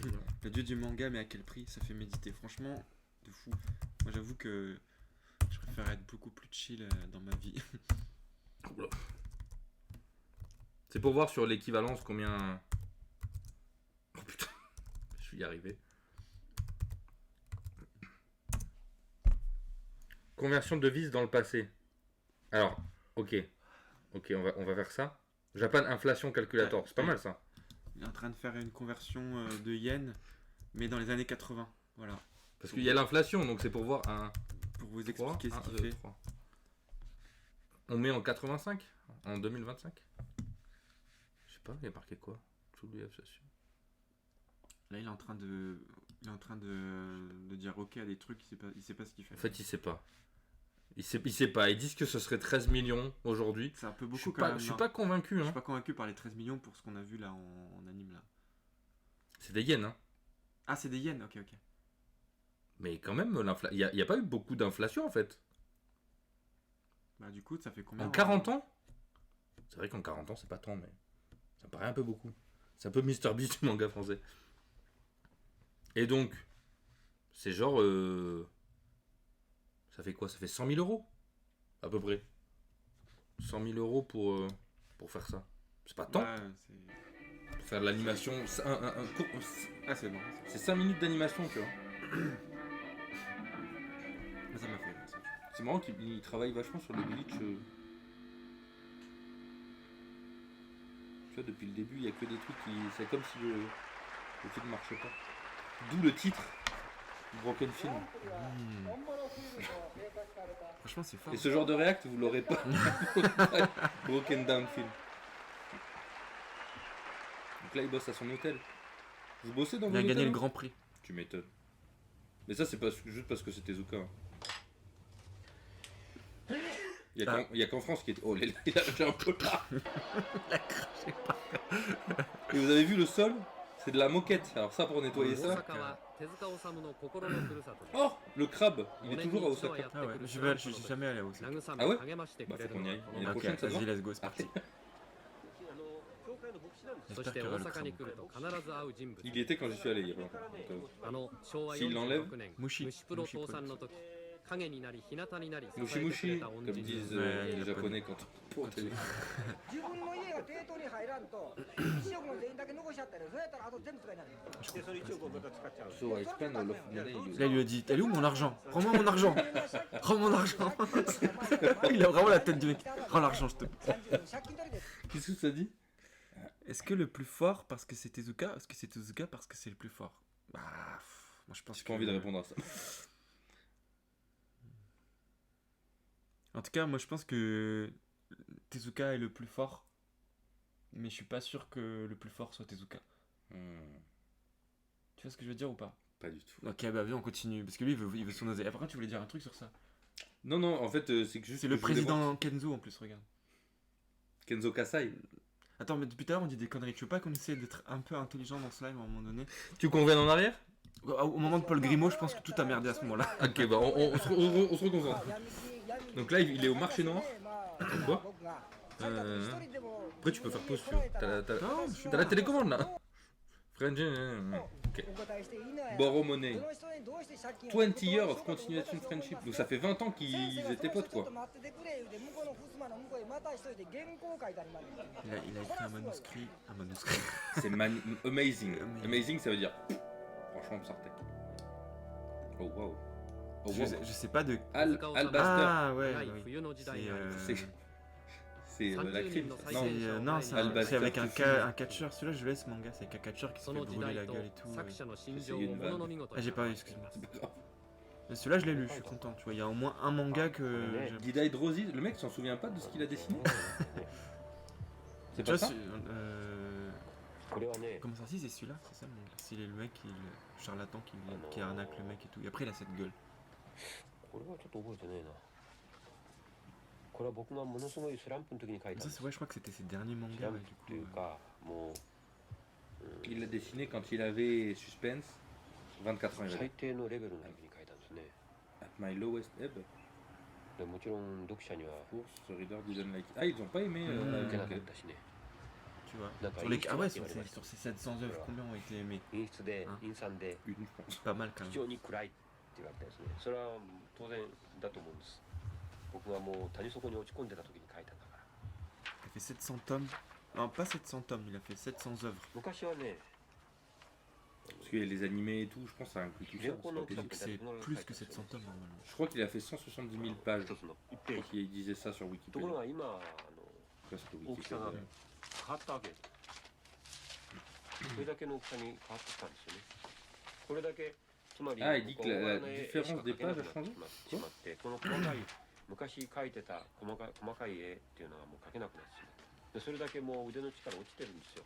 millions. Le dieu du manga, mais à quel prix? Ça fait méditer. Franchement, de fou. Moi j'avoue que je préfère être beaucoup plus chill dans ma vie. Oula. C'est pour voir sur l'équivalence combien. Oh putain, je vais y arriver. Conversion de devises dans le passé. Alors, ok, on va faire ça. Japan inflation calculator, c'est pas mal ça. Il est en train de faire une conversion de yens, mais dans les années 80. Voilà. Parce qu'il y a l'inflation, donc c'est pour voir un. Pour vous 3, expliquer ce 1, qu'il 2, fait. 3. On met en 85, en 2025. Je sais pas, il y a marqué quoi? Truly inflation. Là, il est en train de dire ok à des trucs, il sait pas ce qu'il fait. En fait, il sait pas. Il sait pas. Ils disent que ce serait 13 millions aujourd'hui. C'est un peu Je beaucoup suis quand pas, même. je suis non. pas convaincu. Je Hein. suis pas convaincu par les 13 millions pour ce qu'on a vu là en anime là. C'est des yens. Hein. Ah, c'est des yens, ok. Mais quand même, il n'y a pas eu beaucoup d'inflation en fait. Bah, du coup, ça fait combien En 40 ans? C'est vrai qu'en 40 ans, c'est pas tant, mais ça me paraît un peu beaucoup. C'est un peu Mr Beast du manga français. Et donc, c'est genre. Ça fait quoi? Ça fait 100 000 euros à peu près. 100 000 euros pour faire ça. C'est pas tant. Ouais, Pour faire de l'animation. Ah, c'est bon. C'est 5 minutes d'animation, tu vois. Ça m'a fait rire, ça. C'est marrant qu'il travaille vachement sur le glitch. Tu vois, depuis le début, il n'y a que des trucs qui. C'est comme si le film marchait pas. D'où le titre Broken Film. Franchement, c'est fort. Et ce genre de réact, vous l'aurez pas. Broken Down Film. Donc là, il bosse à son hôtel. Vous bossez dans Il vos a gagné hôtels, le hein Grand Prix. Tu m'étonnes. Mais ça, c'est pas juste parce que c'est Tezuka. Hein. Il y a qu'en France qui est. Oh, il a lâché un peu là. Et vous avez vu le sol? C'est de la moquette. Alors ça, pour nettoyer ça. 大阪は手塚治虫の心のふるさとで Oh, le crabe. Il est toujours à Osaka. Ah ouais, je suis jamais allé à Osaka. 慰めあouais励ましてく Bah, れ faut る qu'on の y が aille. こ L'année の Ok, prochaine, ça se vas-y, vend. let's go, c'est parti. 教会の牧師なんですそ J'espère して qu'il y 大 aura le 阪に crabe. 来ると必ず会う人物 Il y était quand j'y suis allé il y a pas longtemps. Donc, 昭和 S'il l'enlève, 46年 Mushi. 虫プロ倒産の時影になり日向になり支え Mushi てくれ Mushi, た恩 comme 人 disent Ouais, les les japonais quand pour le télé. 自分の家が抵当に入らんと1億の全員だけ残しちゃったらそれやったらあと全部使えない。でそれ1億をまた使っちゃう So I spend all of money. Là, il lui a dit, t'as où mon argent? Rends-moi mon argent. Rends mon argent. Il a vraiment la tête du mec. Rends l'argent, je te plaît. Qu'est-ce que ça dit? Est-ce que le plus fort parce que c'est Tezuka? Est-ce que c'est Tezuka parce que c'est le plus fort? Bah, moi je pense J'ai que... pas envie de répondre à ça. En tout cas, moi je pense que Tezuka est le plus fort. Mais je suis pas sûr que le plus fort soit Tezuka. Tu vois ce que je veux dire ou pas? Pas du tout. Ok, bah viens, on continue. Parce que lui, il veut son oseille. Après, tu voulais dire un truc sur ça? Non, non, en fait, c'est que juste. C'est que le je voulais voir- président Kenzo en plus, regarde. Kenzo Kasai. Attends, mais depuis tout à l'heure, on dit des conneries. Tu veux pas qu'on essaie d'être un peu intelligent dans ce live à un moment donné? Tu conviens en arrière? Au moment de Paul Grimaud, je pense que tout a merdé à ce moment-là. Ok, bah on se reconcentre. Donc là, il est au marché noir. Quoi? Après, tu peux faire pause sur. T'as la télécommande là. French. Ok. Boromone. 20 years of continuation friendship. Donc ça fait 20 ans qu'ils étaient potes quoi. Il a écrit un manuscrit. Un manuscrit. C'est amazing. Amazing, ça veut dire. Franchement, Sartek. Oh wow. Oh, wow. Je sais pas de. Albaster. Ah ouais, 長い oui. 冬の時代があり C'est la crime. Non, C'est avec un Albaster. catcheur. Celui-là, je laisse manga. C'est avec un catcheur qui se そ fait の時 brûler 代 la と gueule et tout. 作者の心 C'est 情 une をものの見事 Ah, に j'ai pas eu, excuse-moi. Mais celui-là, je l'ai lu, je suis content. Tu vois, il y a au moins un manga que. j'aime. Did Rosie, le mec s'en souvient pas de ce qu'il a dessiné. C'est Tu pas vois, ça? これはね Comment ça, si c'est celui-là? C'est ça le manga. C'est le mec, le charlatan qui arnaque le mec et tout. Et après, il a cette gueule. これはちょっと覚えてねえなこれは僕がものすごいスランプの時に書いたん Ça, です c'est ouais, je crois que c'était ses derniers ス mangas, ラン ouais, プ du っていう coup. かもう Il l'a dessiné quand il avait Suspense. 24 ans il 最 avait. 低のレベルの時に書いたんですね At my lowest ebb. でもちろん読者には Force, reader didn't like it. Ah, ils ont pas aimé. 受けなかっ ok. たしね Tu vois. D'accord, Sur les... il Ah ouais, faut- sur ces 700 œuvres, combien ont été aimées? 陰湿であ陰惨で Une, je pense. Pas mal quand 非 même. 常に暗いって言われたんですねそれは当然だと思うんです僕がもう谷底に落ち込んでた時に書いたんだから Il a fait 700 tomes. Non, pas 700 tomes, il a fait 700 œuvres. 昔はね Parce qu'il y a les animés et tout, je pense que ça inclut tout ça. Bien c'est qu'on pas en possible. Donc c'est plus que 700 tomes normalement. Je crois qu'il a fait 170 000 pages. 一つの一 Je ペー crois ジ qu'il disait ça sur ところ Wikipédia. が今Presque 大きさが Wikipédia. 変わったわけですそれだけの大きさに変わってきたんですよねこれだけつまり Ah, il dit que la ここの絵 différence des しか描けな pages く a なって changé. しまってこの細かい昔描いてた細かい絵っていうのがもう描けなくなってしまってでそれだけもう腕の力落ちてるんですよ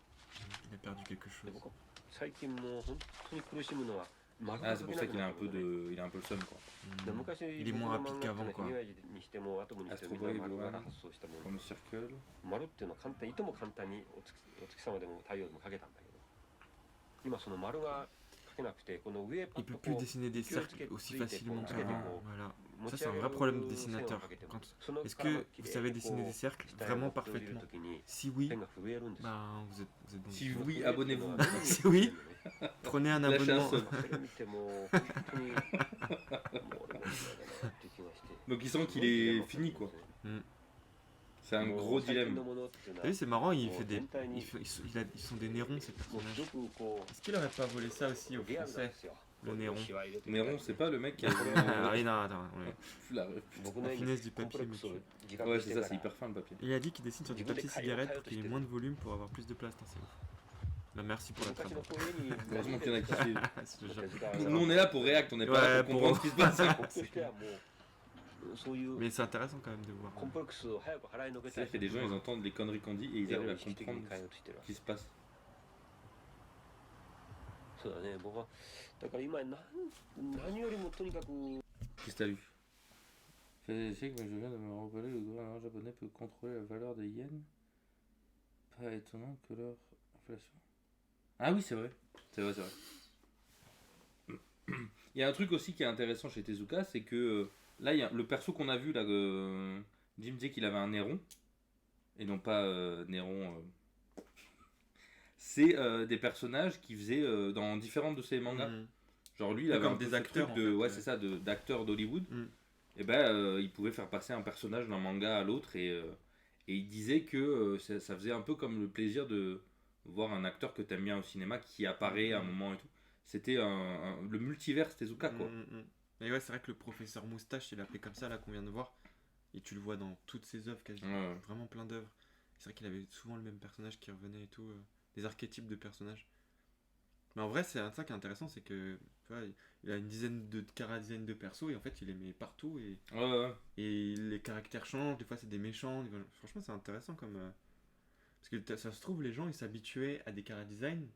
Il a perdu quelque で chose. 僕最近もう本当に苦しむのは丸 Ah, が c'est 描 pour け ça なく qu'il a な un った peu ことで de. Il a un peu le seum quoi. で昔 Il est moins rapide qu'avant, quoi. ヒゲにしてもアトムにしてもみんな丸から発想したもの Comme le circle. 丸っていうのは簡単いとも簡単にお月様でも太陽でも描けたんだけど今その丸が描けなくてこの上パ Il ッ peut と plus こう dessiner des cercles aussi facilement つけて qu'avant. こう Voilà. 持 Ça, ち c'est 上 un げ vrai る problème de 線を dessinateur. 描けても Quand... その Est-ce から que 綺麗 vous に savez こう dessiner des cercles 下へ vraiment こう降りる parfaitement? 時に Si oui, 線が震えるんですよ bah vous êtes bon. Si oui, abonnez-vous. Si oui, prenez un Lâchez un abonnement. sub. それ見てもう本当にもう俺も嫌だなって気がして Donc il sent qu'il est fini quoi. C'est un もう gros 最近の dilemme. ものっていうの T'as は vu, c'est marrant, il Bon, fait des. hentai ni- Ils sont des nérons ces もう personnages. すごくこ Est-ce qu'il aurait pas volé ça aussi う aux リアルなんで Français? すよ Le néron. Néron, c'est pas le mec qui a. Ah oui, non, attends. Ouais. La- 僕 La の絵に finesse du コンプレ papier ッ me クスを tue. 自 Ouais, 覚し c'est て ça, か c'est ら hyper fin le papier. Il a dit qu'il dessine sur du papier cigarette pour qu'il ait moins de volume pour avoir plus de place. Putain, c'est ouf. Bah, merci pour la 昔 trame. のこういう絵に Heureusement qu'il y en a qui suivent. Je te jure. Nous, on est là pour react, on n'est pas là Ouais, pour comprendre ce qui se passe. 僕としてはもうそういう Mais c'est intéressant quand même de voir. コンプレックスを早く払いのけたい C'est-à-dire qu'il y a des gens, ils entendent les conneries qu'on dit et ils 絵を arrivent à 意識的に comprendre 変えようとしてるわ ce qui se passe. そうだね、僕はだから今何よりもとにかく Qu'est-ce que t'as lu? Fais des essais, mais je viens de me rappeler le gouvernement japonais peut contrôler la valeur des yens. Pas étonnant que leur inflation. Ah oui, c'est vrai. C'est vrai, c'est vrai. Il y a un truc aussi qui est intéressant chez Tezuka, c'est que là, il y a le perso qu'on a vu, là, Jim disait qu'il avait un Néron, et non pas Néron. C'est des personnages qu'il faisait dans différentes de ses mangas. Genre lui, il avait comme un peu des ce acteurs, truc de, en fait, ouais, c'est ça, d'acteurs d'Hollywood. Mm. Et ben, il pouvait faire passer un personnage d'un manga à l'autre et il disait que ça faisait un peu comme le plaisir de voir un acteur que t'aimes bien au cinéma qui apparaît à un moment et tout. C'était le multivers Tezuka, quoi. Et ouais, c'est vrai que le professeur Moustache, il a fait comme ça, là, qu'on vient de voir. Et tu le vois dans toutes ses œuvres, quasiment. Ouais. Vraiment plein d'œuvres. C'est vrai qu'il avait souvent le même personnage qui revenait et tout. Des archétypes de personnages. Mais en vrai, c'est ça qui est intéressant, c'est que tu vois, il a une dizaine de persos et en fait, il les met partout et les caractères changent. Des fois, c'est des méchants. Franchement, c'est intéressant comme. Parce que ça se trouve, les gens ils s'habituaient à des chara design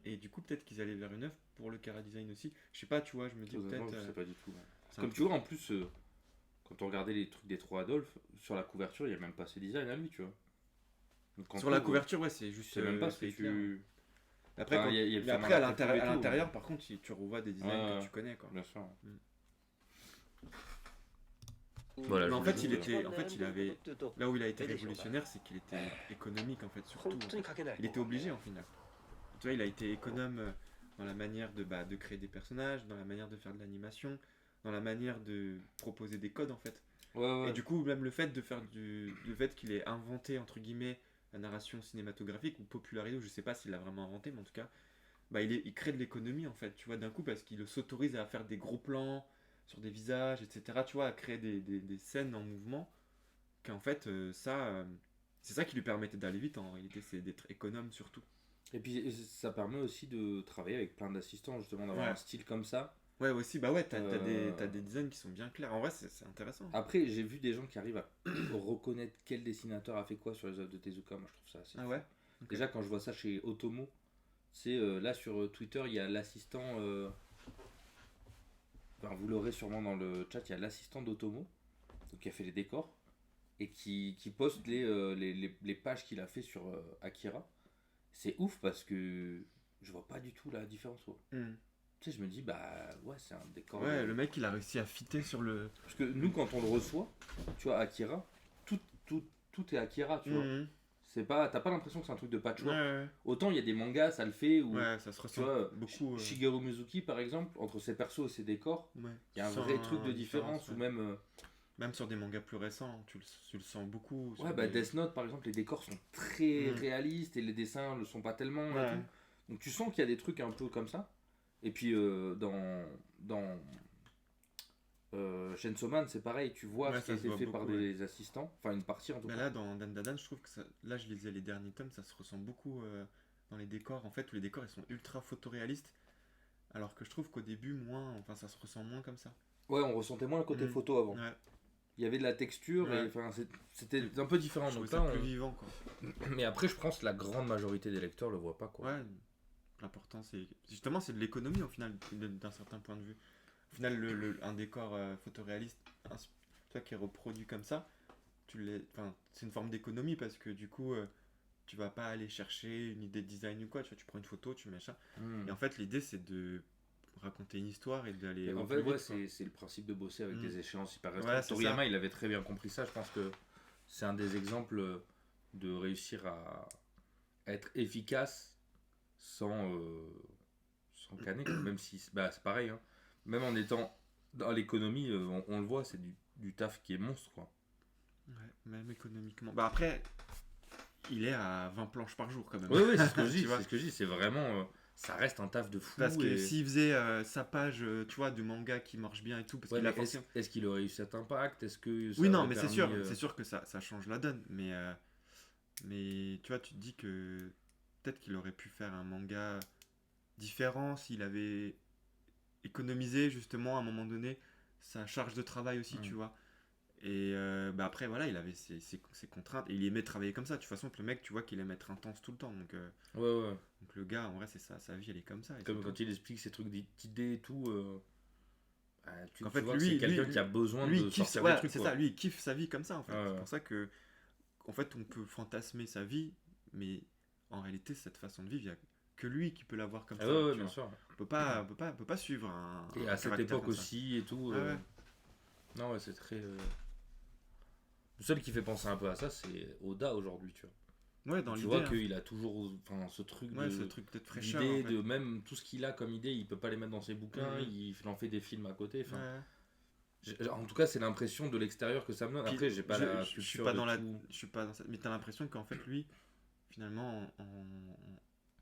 et du coup, peut-être qu'ils allaient vers une œuvre pour le chara design aussi. Je sais pas, tu vois, je me dis peut-être. Je sais pas du tout. c'est Comme un tu vois, en plus, quand on regardait les trucs des trois Adolphes, sur la couverture, il y a même pas ses designs à lui, tu vois. Donc, quand Sur la couverture, ouais, c'est juste. c'est même pas ce que c'est tu. Hitler. Après, Enfin, y a le mais format après à d'attractif et tout, l'intérieur, par contre, tu revois des designs Ouais, que tu connais, quoi. Bien sûr. Voilà, mais en fait, il était, il avait là où il a été révolutionnaire, c'est qu'il était économique en fait, surtout. En fait. Il était obligé en final. Tu vois, il a été économe dans la manière de créer des personnages, dans la manière de faire de l'animation, dans la manière de proposer des codes en fait. Ouais. Et du coup, même le fait de faire le fait qu'il ait inventé entre guillemets la narration cinématographique ou popularisé, ou je sais pas s'il l'a vraiment inventé, mais en tout cas, il crée de l'économie en fait, tu vois, d'un coup parce qu'il s'autorise à faire des gros plans sur des visages, etc. Tu vois, à créer des scènes en mouvement, qu'en fait, c'est ça qui lui permettait d'aller vite en réalité, c'est d'être économe surtout. Et puis ça permet aussi de travailler avec plein d'assistants, justement, d'avoir Ouais. un style comme ça. Ouais, aussi, bah ouais, t'as des designs qui sont bien clairs. En vrai, c'est intéressant. Après, j'ai vu des gens qui arrivent à reconnaître quel dessinateur a fait quoi sur les œuvres de Tezuka. Moi, je trouve ça assez. Ah ouais. Ok. Déjà, quand je vois ça chez Otomo, c'est là sur Twitter, il y a l'assistant. Enfin, vous l'aurez sûrement dans le chat, il y a l'assistant d'Otomo, donc qui a fait les décors, et qui poste les pages qu'il a fait sur Akira. C'est ouf parce que je vois pas du tout la différence. Ouais. Tu sais, je me dis, bah ouais, c'est un décor. Ouais, le mec il a réussi à fitter sur le. Parce que nous, quand on le reçoit, tu vois, Akira, tout est Akira, tu vois. C'est pas, t'as pas l'impression que c'est un truc de patchwork. Ouais. Autant il y a des mangas, ça le fait. Ou, Ouais, ça se tu ressent vois, beaucoup. Shigeru Mizuki, par exemple, entre ses persos et ses décors, Ouais. il y a un Tu sens vrai truc de une différence. Ou ouais. même. Même sur des mangas plus récents, tu le sens beaucoup. Ouais, bah Death Note, par exemple, les décors sont très réalistes et les dessins le sont pas tellement. Et tout. Donc tu sens qu'il y a des trucs un peu comme ça. Et puis dans Chainsaw Man, c'est pareil, tu vois ce qui a été fait par des assistants, enfin une partie en tout cas. Là, dans Dandadan, je trouve que là, je lisais les derniers tomes, ça se ressent beaucoup dans les décors. En fait, où les décors ils sont ultra photoréalistes, alors que je trouve qu'au début, enfin, ça se ressent moins comme ça. Ouais, on ressentait moins le côté photo avant. Ouais. Il y avait de la texture et enfin c'était un peu différent. Je Donc trouvais ça plus vivant, quoi. Mais après, je pense que la grande majorité des lecteurs le voient pas, quoi. Ouais. L'important, c'est justement c'est de l'économie au final, d'un certain point de vue. Au final, un décor photoréaliste, toi qui est reproduit comme ça, c'est une forme d'économie parce que du coup, tu vas pas aller chercher une idée de design ou quoi. Tu prends une photo, tu mets ça. Et en fait, l'idée c'est de raconter une histoire et d'aller. En fait, ouais, c'est le principe de bosser avec des échéances hyper restreintes. Toriyama, il avait très bien compris ça. Je pense que c'est un des exemples de réussir à être efficace sans canner, même si c'est pareil, hein. Même en étant dans l'économie, on le voit, c'est du taf qui est monstre, quoi. Ouais, même économiquement. Bah après, il est à 20 planches par jour quand même. Oui, c'est ce que je dis, c'est vraiment ça reste un taf de fou. Parce que s'il faisait sa page, tu vois, de manga qui marche bien et tout, parce qu'il a forcément... Est-ce qu'il aurait eu cet impact? Est-ce que ça oui, non, aurait mais permis, c'est sûr que ça change la donne, mais tu vois, tu te dis que peut-être qu'il aurait pu faire un manga différent s'il avait économisé justement à un moment donné sa charge de travail aussi, tu vois. Et bah après, voilà, il avait ses contraintes et il aimait travailler comme ça. De toute façon, le mec, tu vois qu'il aime être intense tout le temps. Donc, Ouais, ouais. donc le gars, en vrai, c'est ça. Sa vie, elle est comme ça. et Comme c'est quand tout. il explique ses trucs d'idées et tout. Tu, En tu fait, vois que lui, c'est quelqu'un lui- qui a besoin lui, de il kiffe, sortir voilà, des trucs. c'est quoi. ça. Lui, il kiffe sa vie comme ça, en fait. Ouais, C'est ouais. pour ça que, en fait, on peut fantasmer sa vie, mais en réalité, cette façon de vivre, il y a que lui qui peut l'avoir comme Ah ça. ouais, ouais, tu bien vois. sûr. On peut pas suivre un. Et un à cette caractère époque comme ça. aussi et tout. Ouais, ouais. Non, ouais, c'est très. Le seul qui fait penser un peu à ça, c'est Oda aujourd'hui, tu vois. Ouais, dans Tu l'idée. vois hein. qu'il a toujours ce truc Ouais, de. ce truc peut-être fraîcheur. L'idée en fait. de même tout ce qu'il a comme idée, il peut pas les mettre dans ses bouquins, Mhm. il en fait des films à côté. Enfin, Ouais. en tout cas, c'est l'impression de l'extérieur que ça me donne. Puis, Après, j'ai pas la je suis culture pas de dans la, tout. je suis pas dans ça. Mais t'as l'impression qu'en fait lui, finalement,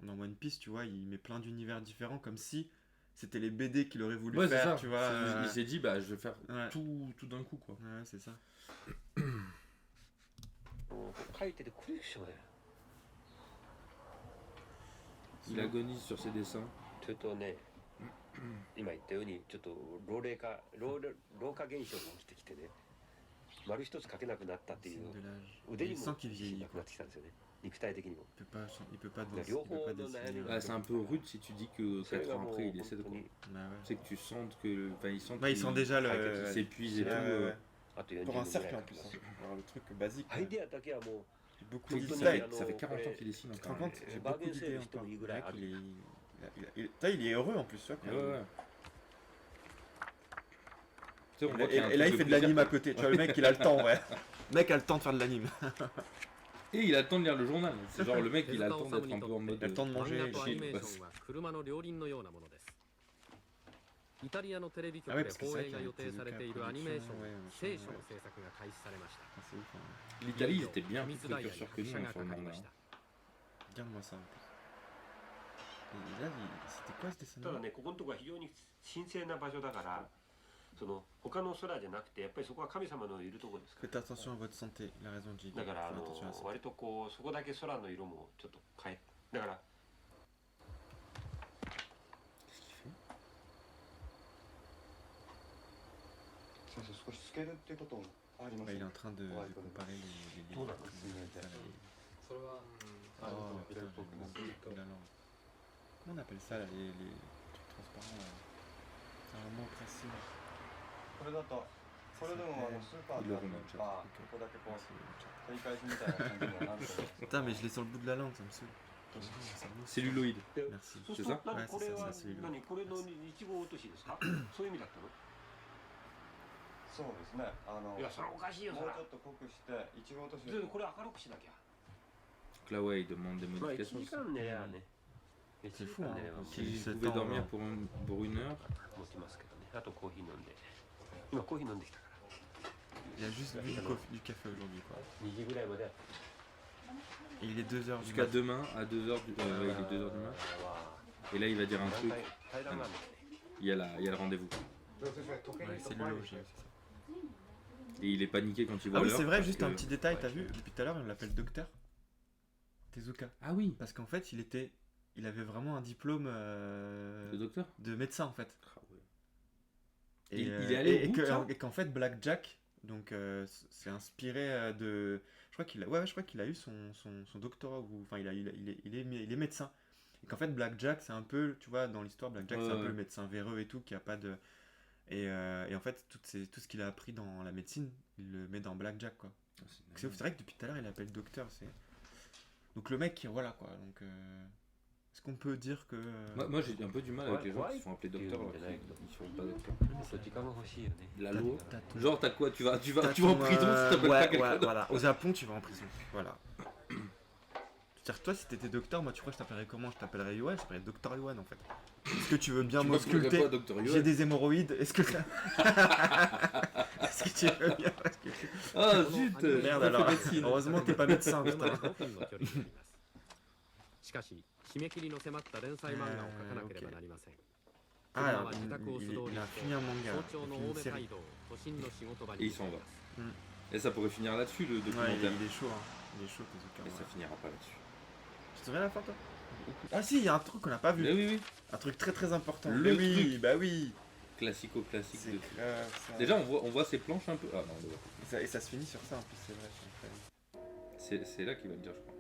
dans One Piece, tu vois, il met plein d'univers différents, comme si c'était les BD qu'il aurait voulu Ouais, c'est faire, ça. tu vois. Il s'est dit, bah, je vais faire Ouais. tout d'un coup, quoi. Ouais, c'est ça. 書いててコレクションや。 Il agonise sur ses dessins. それとね、今言ったようにちょっと老化現象が起きてきてね、丸一つ描けなくなったってい Signe う de l'âge. 腕 Il にも sent qu'il 自信 vieillit, なくな quoi. ってきたんですよね。肉体的にも。 Il peut pas La dessiner. Il peut pas Lyoho no dessiner. Nani. Ouais, c'est un peu rude si tu dis que それ 4 が ans もう après, il 本 décède, 当 quoi. に Bah ouais. C'est que tu sens que. Enfin, ils sentent Ouais, ils qu'il- sont déjà le. qu'il s'épuise et Ouais, tout. ouais, ouais. あと40 Pour 年 un ぐら cercle い en か plus. か hein. る。 Alors, le truc basique. アイデアだけはも J'ai beaucoup 本当 d'idées. に Ouais, あの ça fait 40 これ ans qu'il dessine Tu te encore. rends compte? J'ai Bargain beaucoup d'idées sale, encore. je te Le dis, mec, voilà. il est heureux en plus, tu vois. quand Ouais, il- ouais. Tu sais, on Et, voit qu'il y a un et là, truc il fait de plaisir, l'anime à quoi. côté. Tu vois, le mec, il a le temps, ouais. Le mec a le temps de faire de l'anime. Et il a le temps de lire le journal. C'est genre le mec, 手 il a le 塚 temps 治 d'être 虫 un に peu と en っ mode. て Le temps de 漫 manger. 画とアニメーシ chill, ョンは車の両輪のようなものですイタリアのテレビ Ah 局 ouais, で parce que 放 c'est 映 vrai が qu'il y a 予定されているアニメーション ouais, 聖書の制作が開始されました Ah, c'est ouf, hein. L'Italie, ils étaient 秘 bien 密 plus ダイヤに précurseurs que 拍 nous 車 hein, が sur le かかり manga. ました Regarde-moi ça en plus. Et là, c'était quoi ce dessin ただね、ここのところは非常に神聖な場所だから、その他の空じゃなくて、やっぱりそこは神様のいるところですか Faites attention à votre santé, la raison de J. ら。だから Faites attention à ça. 割とこうそこだけ空の色もちょっと変え、だから 先生少し透けるっていうこともありま Bah, す il est ね en train de comparer les livres. Tout là, c'estそれは Oh, putain, j'ai beaucoup la langue. Comment on appelle ça là, les trucs transparents là? C'est un mot précis. これだとこれでもスーパーであるとかここだけこう取り返しみたいな感じにはなると思うんですけど Putain, mais je l'ai sur le bout de la langue, ça me saoule. Ça me saoule. Celluloïde. Merci. そうすると何はいこれはそうそうそう何これの一号落としですかそういう意味だったのそうですねいやそれはおかしいよそれもうちょっと濃くしていちご落としでこれ明るくしなきゃ Donc là, ouais, il demande des まあ1 modifications. 時間寝りゃね C'est fou, hein, Si je C'est pouvais temps, dormir hein. pour une heure. 持ちますけどねあとコーヒー飲んで今コーヒー飲んできたから Il a juste bu du café aujourd'hui, quoi. 2時ぐらいまで Et il est 2h du Jusqu'à matin. demain, à 2h du. Ouais, il est 2h du mat. Et là, il va dire un truc. 対談があるんだよね Il y a le rendez-vous. Ouais, c'est le lot, c'est ça. Et il est paniqué quand il voit Ah oui, l'heure c'est vrai, parce juste que- un petit détail, Ouais, t'as vu, depuis tout à l'heure, on l'appelle docteur Tezuka. Ah oui, Parce qu'en fait, il avait vraiment un diplôme le docteur. de médecin en fait. Ah ouais. Et, Il est allé au bout de ça et qu'en fait, Black Jack, donc c'est inspiré de. Je crois qu'il a eu son doctorat, ou enfin, il est médecin. Et qu'en fait, Black Jack, c'est un peu, tu vois, dans l'histoire, Black Jack, c'est un Ouais. peu le médecin véreux et tout, qui a pas de. Et en fait, tout ce qu'il a appris dans la médecine, il le met dans Black Jack, quoi. Ah, c'est C'est vrai que depuis tout à l'heure, il appelle docteur. Donc le mec, voilà quoi. Donc, est-ce qu'on peut dire que. Moi, j'ai un peu du mal avec les gens Ouais, qui se font appeler docteur alors ouais. qu'ils sont pas docteurs. もっと時間が欲しいよね La loi. T'as ton- Genre, t'as quoi tu vas t'as en ton, prison si t'appelles ouais, pas quelqu'un ouais, d'autre. voilà. Au Japon, tu vas en prison. Voilà. C'est-à-dire, toi, si t'étais docteur, moi, tu crois que je t'appellerais comment? Je t'appellerais Yohan, je t'appellerais Docteur Yohan en fait. Est-ce que tu veux bien Tu m'appellerais m'ausculter? pas docteur J'ai Yohan. des hémorroïdes, est-ce que ça. Est-ce que tu veux bien? Ah zut Merde j'ai alors. fait médecine. Heureusement que t'es pas médecin, これまで putain. 5分の距離になりますしかし締め切りの迫った連載漫画を描かなければなりません Ah, 車 alors, は自宅を素通り il a して fini un manga, 早朝 il の a 青 fini 梅 une série. 街道都心の仕事場 Et に il s'en va. うん Et ça pourrait finir là-dessus le Ouais, documentaire. il est chaud, hein. Il est chaud, Tezuka. Et ça Ouais. finira pas là-dessus. Tu te souviens la fin, toi? Ah si, il y a un truc qu'on n'a pas vu. Mais oui, oui. Un truc très très important. Le Mais oui, truc. bah oui. Classico-classique. C'est de- grave ça. Déjà, on voit ses planches un peu. Ah non, on le voit. Et ça se finit sur ça en plus, c'est vrai. C'est là qu'il va le dire, je crois.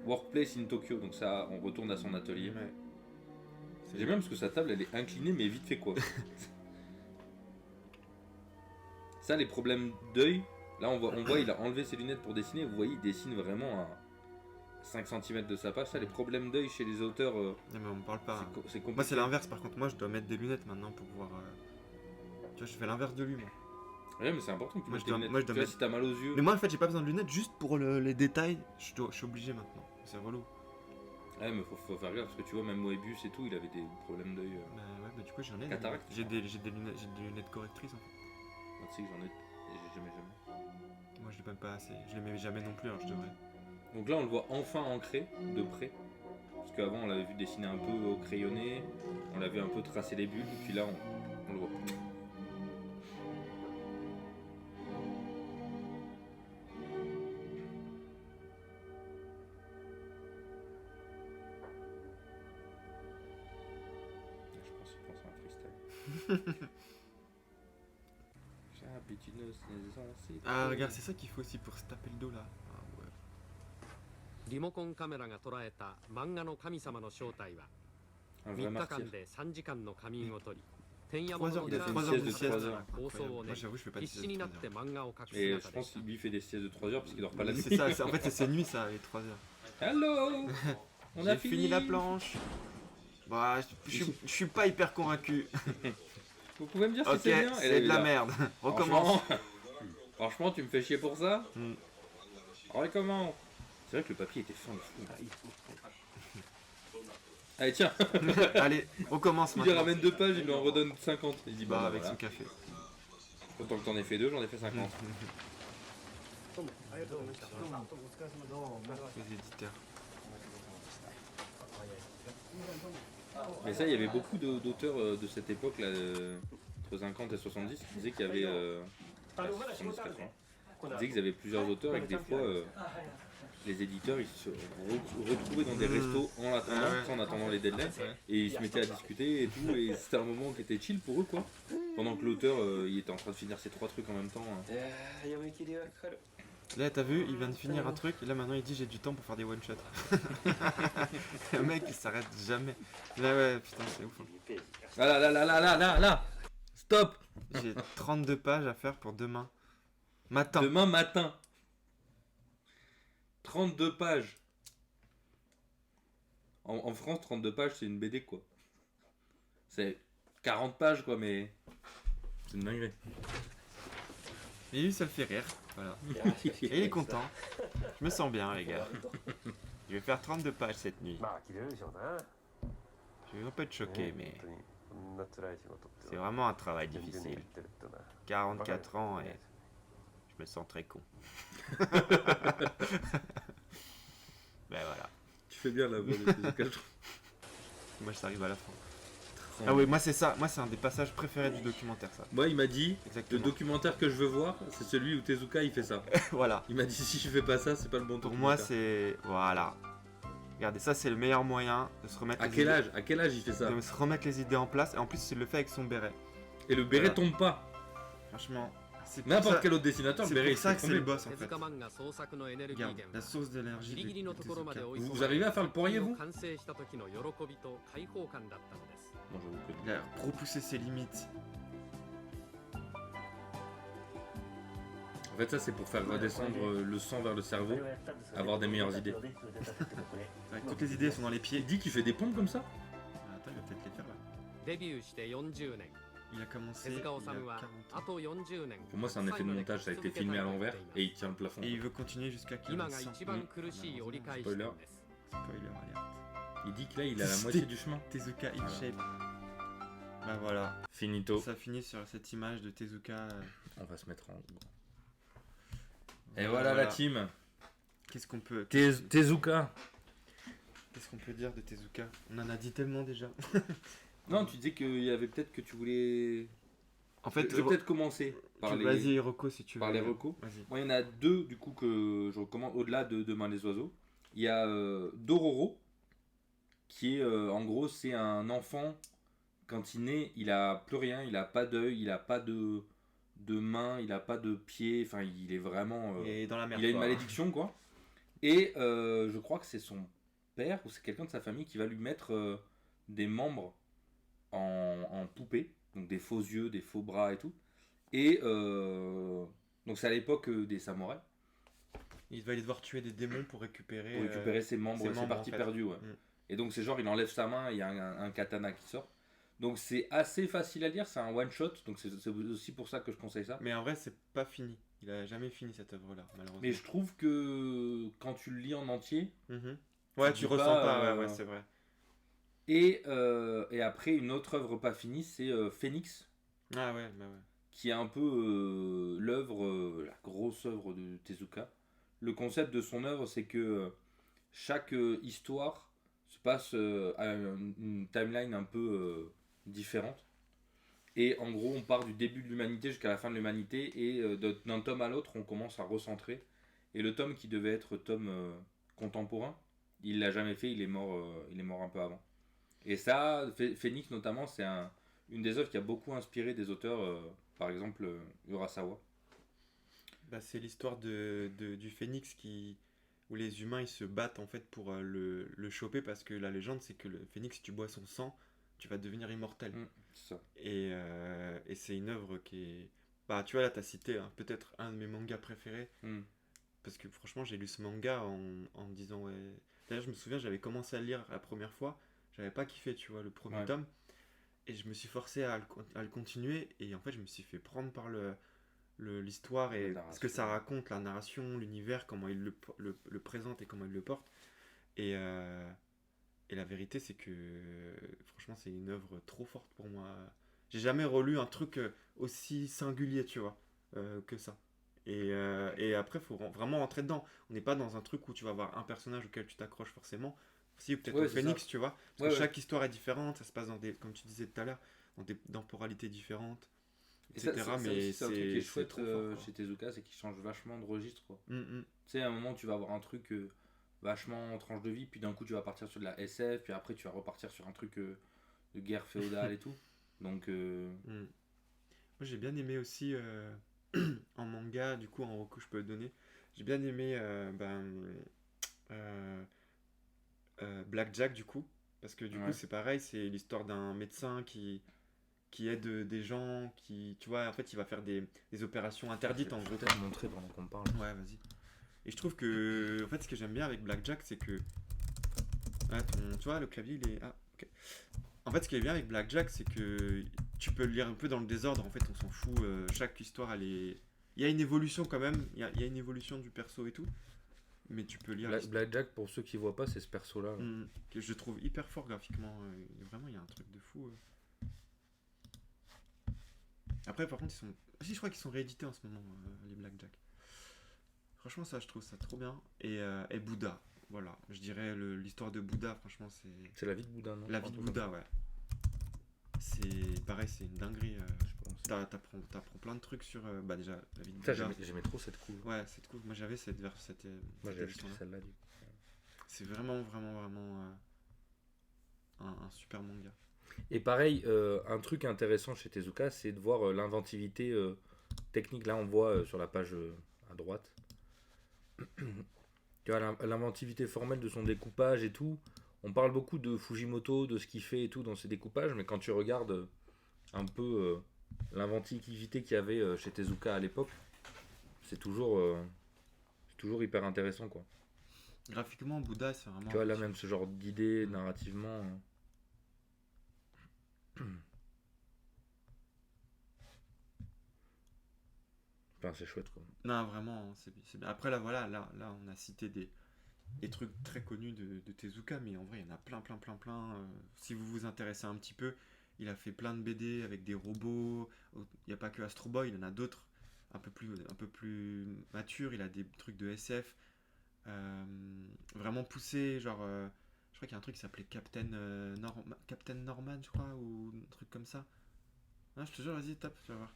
Workplace in Tokyo, donc ça, on retourne à son atelier. Ouais. J'aime bien parce que sa table elle est inclinée mais vite fait quoi. Ça, les problèmes d'œil, là on voit il a enlevé ses lunettes pour dessiner, vous voyez il dessine vraiment à 5 cm de sa page. Ça, les problèmes d'œil chez les auteurs, Non mais on me parle pas. c'est compliqué. Moi c'est l'inverse par contre, moi je dois mettre des lunettes maintenant pour pouvoir... Tu vois, je fais l'inverse de lui moi. Ouais mais c'est important que tu Moi, mettes je dois- tes lunettes. moi, je dois Tu vois, mettre- si t'as mal aux yeux... Mais moi en fait j'ai pas besoin de lunettes, juste pour les détails, je suis obligé maintenant. C'est relou. Ouais mais faut faire gaffe parce que tu vois même Moebius et tout, il avait des problèmes d'œil. Bah ouais, bah du coup j'en ai. Cataracte. J'ai des lunettes correctrices en fait. Moi tu sais que j'en ai... et j'ai jamais. Moi je les mets pas assez, je les mets jamais non plus, alors je devrais. Donc là on le voit enfin ancré, de près. Parce qu'avant on l'avait vu dessiner un peu au crayonné, on l'avait un peu tracé les bulles, et puis là on le voit. Je pense qu'il pense à un freestyle. Ah regarde, c'est ça qu'il faut aussi pour se taper le dos là. Ah ouais. リモコンカメラが捉えた漫画の神様の正体は Un vrai 3日 martyr. 間で3時間の仮眠を取り天山 3 heures, 物 il a 語 3 une heures de sieste de sieste. 3 heures.放送を Moi ね j'avoue, je fais pas de 必 sieste 死 de にな 3 って heures. 漫画を描く Et 姿 je で pense した qu'il lui fait des siestes de 3 heures parce qu'il dort pas la nuit. C'est ça, en fait c'est ses nuits ça, les 3 heures. Hello. On a J'ai fini la planche. Bah, je suis pas hyper convaincu. Vous pouvez me dire Ok, si c'est bien? c'est de la merde. Recommence. Franchement, tu me fais chier pour ça? Mm. Recommence. C'est vrai que le papier était fin de fou. Allez, tiens, Allez, recommence il lui maintenant. ramène 2 pages, il lui en redonne 50. Il dit Bah, bah avec voilà. son café. Autant que t'en aies fait 2, j'en ai fait 50. Les éditeurs. Mais ça, il y avait beaucoup d'auteurs de cette époque, là, entre 50 et 70, qui disaient qu'il y avait... 70, 80. Ils disaient qu'ils avaient plusieurs auteurs et que des fois, les éditeurs, ils se retrouvaient dans des restos en attendant, Ah ouais. en attendant les deadlines, Ouais. et ils se mettaient à discuter et tout, et c'était un moment qui était chill pour eux, quoi. Pendant que l'auteur, il était en train de finir ses 3 trucs en même temps. Hein. Là, t'as vu, il vient de finir un truc, et là maintenant il dit j'ai du temps pour faire des one shots. Le mec il s'arrête jamais. Là, ouais, putain, c'est ouf. Hein. Ah là, stop. J'ai 32 pages à faire pour demain. Matin. Demain matin. 32 pages. En France, 32 pages, c'est une BD, quoi. C'est 40 pages, quoi, mais... C'est une dinguerie. Et lui, ça le fait rire. Voilà. Et il est content. Je me sens bien, les gars. Je vais faire 32 pages cette nuit. まあ切れるでしょうな Je vais pas être choqué, mais 本当にこんな辛い仕事って c'est vraiment un travail 全然や difficile. ってるっていうのは 44 ans et je me sens très con. Ben voilà. Tu fais bien la voix de Moi, ça arrive à la fin. Ah oui, moi c'est ça. Moi, c'est un des passages préférés du documentaire, ça. Moi, il m'a dit, le Exactement. documentaire que je veux voir, c'est celui où Tezuka, il fait ça. Voilà. Il m'a dit, si je fais pas ça, c'est pas le bon Pour documentaire. moi, c'est... Voilà. Regardez, ça, c'est le meilleur moyen de se remettre... À les quel idées- âge? À quel âge il fait ça? De se remettre les idées en place. Et en plus, il le fait avec son béret. Et le béret Voilà. tombe pas. Franchement, c'est pour N'importe ça... quel autre dessinateur, le C'est béret, pour ça il que se c'est fait le tomber. boss, en 手 fait. 塚漫画創作のエネルギー Regarde, 源 la source d'énergie ギリギリのところまで追い Vous 込 vous ま arrivez à faire le poirier, れ vous? 完成した時の喜びと解放感だったのです Non, j'avoue que... Il a repoussé ses limites. En fait, ça, c'est pour faire redescendre le sang vers le cerveau, avoir des meilleures idées. Ouais, toutes les idées sont dans les pieds. Il dit qu'il fait des pompes comme ça? Ah, attends, il va peut-être les faire là. デビューして40年 Il a commencé 手 il 塚 a 治虫は 40 あ ans. と40年 Pour moi, c'est un effet de montage, ça a été filmé à l'envers et il tient le plafond. Et il veut continuer jusqu'à 今 40 が ans. 一番苦しい折り返し点です Spoiler alert. Il dit que là, il a la moitié du chemin. Tezuka in Voilà. shape. Bah voilà. Finito. Ça finit sur cette image de Tezuka. On va se mettre en... Et voilà la team. Qu'est-ce qu'on peut... Tezuka. Qu'est-ce qu'on peut dire de Tezuka? On en a dit tellement déjà. Non, tu disais qu'il y avait peut-être que tu voulais... En fait, je vais peut-être commencer par les... vas-y, Rocco, si tu veux. par les recos. Vas-y. Moi, il y en a 2 du coup que je recommande au-delà de Demain les oiseaux. Il y a Dororo, qui est en gros, c'est un enfant, quand il naît, il a plus rien, il a pas d'œil, il a pas de de main, il a pas de pied, enfin il est vraiment... Et dans la merde. il a une quoi. malédiction quoi. Et je crois que c'est son père ou c'est quelqu'un de sa famille qui va lui mettre des membres en poupée, donc des faux yeux, des faux bras et tout. Et donc c'est à l'époque des samouraïs. Il va aller devoir tuer des démons pour récupérer Ses membres, ses ses membres, parties en fait. perdues. Ouais. Et donc c'est genre il enlève sa main et il y a un katana qui sort. Donc c'est assez facile à lire, c'est un one shot, donc c'est aussi pour ça que je conseille ça. Mais en vrai, c'est pas fini. Il a jamais fini cette œuvre-là, malheureusement. Mais je trouve que quand tu le lis en entier, ouais, tu ressens pas, ouais, c'est vrai. Et après, une autre œuvre pas finie, c'est Phoenix. Ah ouais, bah ouais. Qui est un peu l'œuvre, la grosse œuvre de Tezuka. Le concept de son œuvre, c'est que chaque histoire se passe à une timeline un peu différente. Et en gros, on part du début de l'humanité jusqu'à la fin de l'humanité. Et d'un tome à l'autre, on commence à recentrer. Et le tome qui devait être tome contemporain, il l'a jamais fait, il est mort un peu avant. Et ça, Phoenix notamment, c'est une des œuvres qui a beaucoup inspiré des auteurs, par exemple Urasawa. Bah, c'est l'histoire du phénix où les humains ils se battent en fait pour le choper parce que la légende c'est que le phénix, si tu bois son sang, tu vas devenir immortel. C'est ça. Et c'est une œuvre qui est... Bah tu vois là, t'as cité peut-être un de mes mangas préférés. Parce que franchement, j'ai lu ce manga en me disant ouais... D'ailleurs, je me souviens, j'avais commencé à le lire la première fois. J'avais pas kiffé, tu vois, le premier tome. Et je me suis forcé à le continuer. Et en fait, je me suis fait prendre par l'histoire et ce que ça raconte, la narration, l'univers, comment il le présente et comment il le porte. Et la vérité, c'est que franchement, c'est une œuvre trop forte pour moi. J'ai jamais relu un truc aussi singulier, tu vois, que ça. Et après, il faut vraiment rentrer dedans. On n'est pas dans un truc où tu vas avoir un personnage auquel tu t'accroches forcément. Si, ou peut-être au Phoenix, tu vois. Parce que chaque histoire est différente. Ça se passe dans comme tu disais tout à l'heure, dans des temporalités différentes, etc. Mais c'est un truc qui est chouette chez Tezuka, c'est qu'il change vachement de registre. Tu sais, à un moment, tu vas avoir un truc vachement en tranche de vie, puis d'un coup, tu vas partir sur de la SF, puis après, tu vas repartir sur un truc de guerre féodale et tout. Donc. Moi, j'ai bien aimé aussi. En manga, du coup, en recours, je peux le donner. J'ai bien aimé Black Jack, du coup, parce que du coup, c'est pareil, c'est l'histoire d'un médecin qui aide des gens, tu vois, en fait, il va faire des opérations interdites, en gros. Je vais te montrer pendant qu'on parle. Ouais, vas-y. Et je trouve que, en fait, ce que j'aime bien avec Black Jack, c'est que, tu vois, le clavier, il est... Ah, ok. En fait, ce qui est bien avec Black Jack, c'est que tu peux le lire un peu dans le désordre. En fait, on s'en fout. Chaque histoire, elle est... Il y a une évolution quand même. Il y a une évolution du perso et tout. Mais tu peux lire... Black Jack, pour ceux qui voient pas, c'est ce perso-là. Que je trouve hyper fort graphiquement. Vraiment, il y a un truc de fou. Après, par contre, ils sont... Si, je crois qu'ils sont réédités en ce moment, les Black Jack. Franchement, ça, je trouve ça trop bien. Et Bouddha. Voilà, je dirais l'histoire de Bouddha, franchement, c'est... C'est la vie de Bouddha, non? La vie de Bouddha, ouais. C'est pareil, c'est une dinguerie. T'apprends plein de trucs sur... bah déjà, la vie de Bouddha. J'aimais trop cette couve. Ouais, cette couve. Moi, j'avais cette Moi, j'avais acheté celle-là, du coup. C'est vraiment un super manga. Et pareil, un truc intéressant chez Tezuka, c'est de voir l'inventivité technique. Là, on voit sur la page à droite. Tu vois, l'inventivité formelle de son découpage et tout. On parle beaucoup de Fujimoto, de ce qu'il fait et tout dans ses découpages, mais quand tu regardes un peu l'inventivité qu'il y avait chez Tezuka à l'époque, c'est toujours hyper intéressant, quoi. Graphiquement, Bouddha, c'est vraiment... Tu vois, là même ce genre d'idée, narrativement... Enfin, c'est chouette, quoi. Non, vraiment, c'est bien. Après, là, voilà, là, on a cité des trucs très connus de Tezuka, mais en vrai, il y en a plein. Si vous vous intéressez un petit peu, il a fait plein de BD avec des robots. Il n'y a pas que Astro Boy, il y en a d'autres un peu plus matures. Il a des trucs de SF vraiment poussés, genre... je crois qu'il y a un truc qui s'appelait Captain Norman, je crois, ou un truc comme ça. Non, je te jure, vas-y, tape, tu vas voir.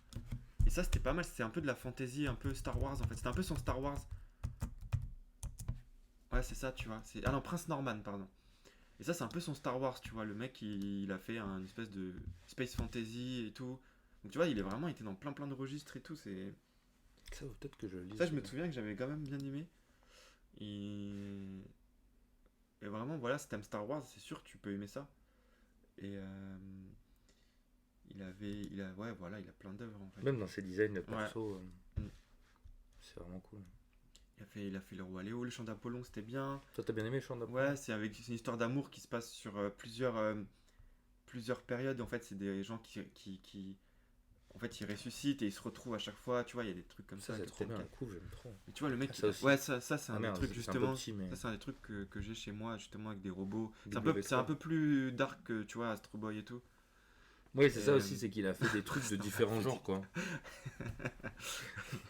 Et ça, c'était pas mal, c'était un peu de la fantasy, un peu Star Wars, en fait. C'était un peu son Star Wars. Ouais, c'est ça, tu vois. Ah non, Prince Norman, pardon. Et ça, c'est un peu son Star Wars, tu vois. Le mec, il a fait une espèce de space fantasy et tout. Donc tu vois, il est vraiment été dans plein de registres et tout. C'est... Ça, peut-être que je le lis. Ça, je me souviens que j'avais quand même bien aimé. Et vraiment, voilà, si t'aimes Star Wars, c'est sûr que tu peux aimer ça. Et ouais, voilà, il a plein d'œuvres en fait. Même dans ses designs de perso, Mm. c'est vraiment cool. Il a fait Le Roi Léo, Le Chant d'Apollon, c'était bien. Toi, t'as bien aimé le chant d'Apollon? Ouais, c'est une histoire d'amour qui se passe sur plusieurs périodes. En fait, c'est des gens qui en fait, ils ressuscitent et ils se retrouvent à chaque fois. Tu vois, il y a des trucs comme ça. C'est trop bien, cool, j'aime trop. Mais tu vois, le mec, ça aussi. ouais, ça c'est un des merde, trucs justement. Un peu petit, mais... Ça, c'est un des trucs que j'ai chez moi, justement, avec des robots. W3. C'est un peu plus dark que, tu vois, Astro Boy et tout. Oui, c'est ça aussi, c'est qu'il a fait des trucs de différents genres, quoi.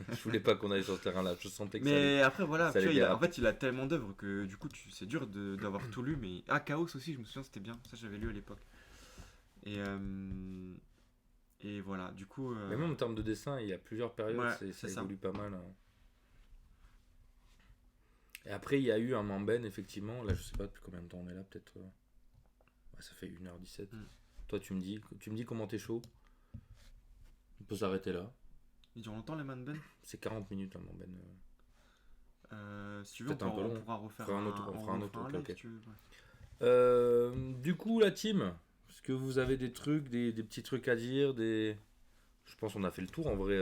Je voulais pas qu'on aille sur ce terrain-là, je sentais que mais ça après, voilà, ça tu allait vois, déraper. en fait, il a tellement d'œuvres que, du coup, c'est dur d'avoir tout lu. Mais Chaos aussi, je me souviens, c'était bien. Ça, j'avais lu à l'époque. Et voilà, du coup... Mais même en termes de dessin, il y a plusieurs périodes, Ouais, ça c'est évolue pas mal. Hein. Et après, il y a eu un Mamben, effectivement. Là, je sais pas depuis combien de temps on est là, peut-être... Ouais, ça fait 1h17. Toi, tu me dis comment t'es chaud. On peut s'arrêter là. Il dure longtemps, les Man-Ben. C'est 40 minutes, un Mamben. Si tu veux, on Peut-être un peu long. pourra refaire On fera un autre, live, ok. si tu veux, ouais. Du coup, la team, est-ce que vous avez des trucs, des petits trucs à dire, Je pense qu'on a fait le tour en vrai.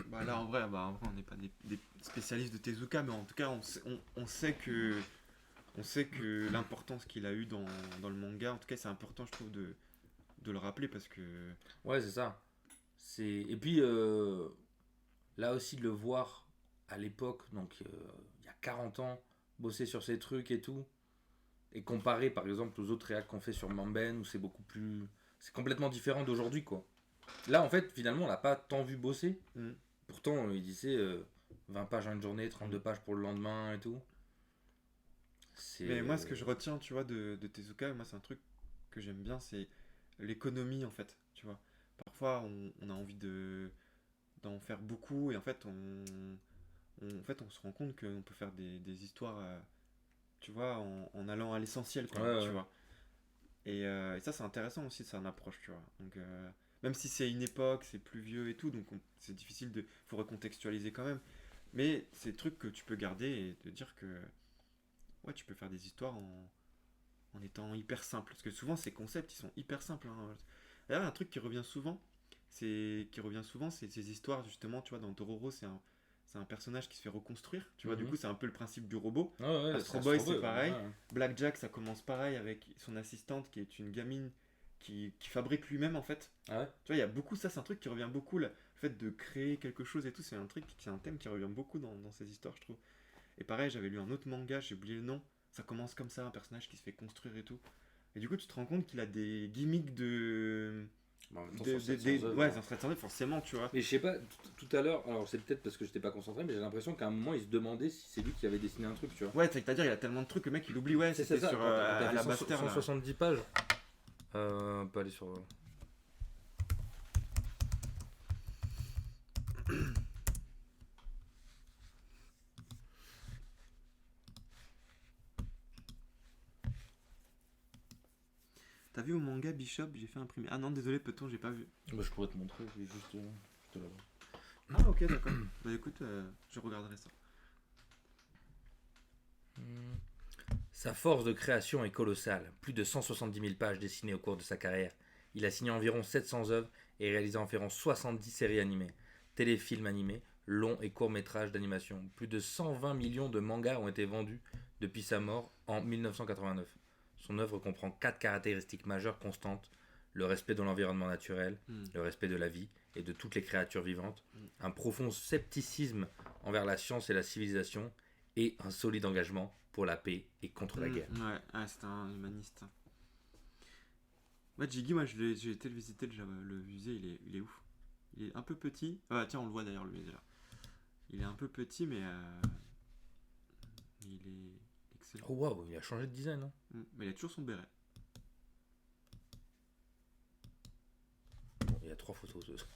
Bah là, en vrai, on n'est pas des spécialistes de Tezuka, mais en tout cas, on sait que l'importance qu'il a eu dans le manga, en tout cas, c'est important, je trouve, de le rappeler parce que... Ouais, c'est ça. Et puis, là aussi, de le voir à l'époque, donc il y a 40 ans, bosser sur ces trucs et tout, et comparer par exemple aux autres réacs qu'on fait sur Mamben, où c'est beaucoup plus... C'est complètement différent d'aujourd'hui, quoi. Là, en fait, finalement, on l'a pas tant vu bosser. Pourtant, il disait 20 pages en une journée, 32 pages pour le lendemain et tout. Mais moi, ce que je retiens, tu vois, de Tezuka, moi, c'est un truc que j'aime bien, c'est l'économie, en fait, tu vois. Parfois, on a envie d'en faire beaucoup, et en fait, on se rend compte qu'on peut faire des histoires, tu vois, en allant à l'essentiel, quoi, tu vois. Et ça, c'est intéressant aussi, c'est une approche, tu vois. Donc, même si c'est une époque, c'est plus vieux et tout, donc c'est difficile faut recontextualiser quand même. Mais c'est des trucs que tu peux garder et te dire que ouais, tu peux faire des histoires en étant hyper simple. Parce que souvent, ces concepts, ils sont hyper simples. Hein. D'ailleurs, un truc qui revient souvent, c'est ces histoires, justement, tu vois, dans Dororo, c'est un personnage qui se fait reconstruire. Tu vois, du coup, c'est un peu le principe du robot. Astro Boy, c'est pareil. Ouais. Blackjack, ça commence pareil avec son assistante qui est une gamine qui fabrique lui-même, en fait. Ah ouais. Tu vois, il y a beaucoup, ça, c'est un truc qui revient beaucoup. Le fait de créer quelque chose et tout, c'est un thème qui revient beaucoup dans ces histoires, je trouve. Et pareil, j'avais lu un autre manga, j'ai oublié le nom. Ça commence comme ça, un personnage qui se fait construire et tout. Et du coup, tu te rends compte qu'il a des gimmicks de... Ouais, ça serait forcément, tu vois. Mais je sais pas, tout à l'heure, alors c'est peut-être parce que j'étais pas concentré, mais j'ai l'impression qu'à un moment il se demandait si c'est lui qui avait dessiné un truc, tu vois. Ouais, c'est-à-dire il y a tellement de trucs que le mec il oublie, ouais, c'était ça, sur à la Bastère. 170 pages. On peut aller sur. T'as vu au manga Bishop, j'ai fait imprimer. Ah non, désolé, peut-on, j'ai pas vu. Bah, je pourrais te montrer, je vais juste te l'avoir. Ah ok, d'accord. Bah écoute, je regarderai ça. Sa force de création est colossale. Plus de 170 000 pages dessinées au cours de sa carrière. Il a signé environ 700 œuvres et réalisé environ 70 séries animées, téléfilms animés, longs et courts métrages d'animation. Plus de 120 millions de mangas ont été vendus depuis sa mort en 1989. Son œuvre comprend 4 caractéristiques majeures constantes: le respect de l'environnement naturel, le respect de la vie et de toutes les créatures vivantes, un profond scepticisme envers la science et la civilisation, et un solide engagement pour la paix et contre la guerre. Ouais, c'est un humaniste. Ouais, Jiggy, moi j'ai été le visiter, le musée, il est ouf. Il est un peu petit. Ah tiens, on le voit d'ailleurs, le musée là. Il est un peu petit, mais il est excellent. Oh waouh, il a changé de design. Hein. Mais il a toujours son béret. Bon, il y a 3 photos.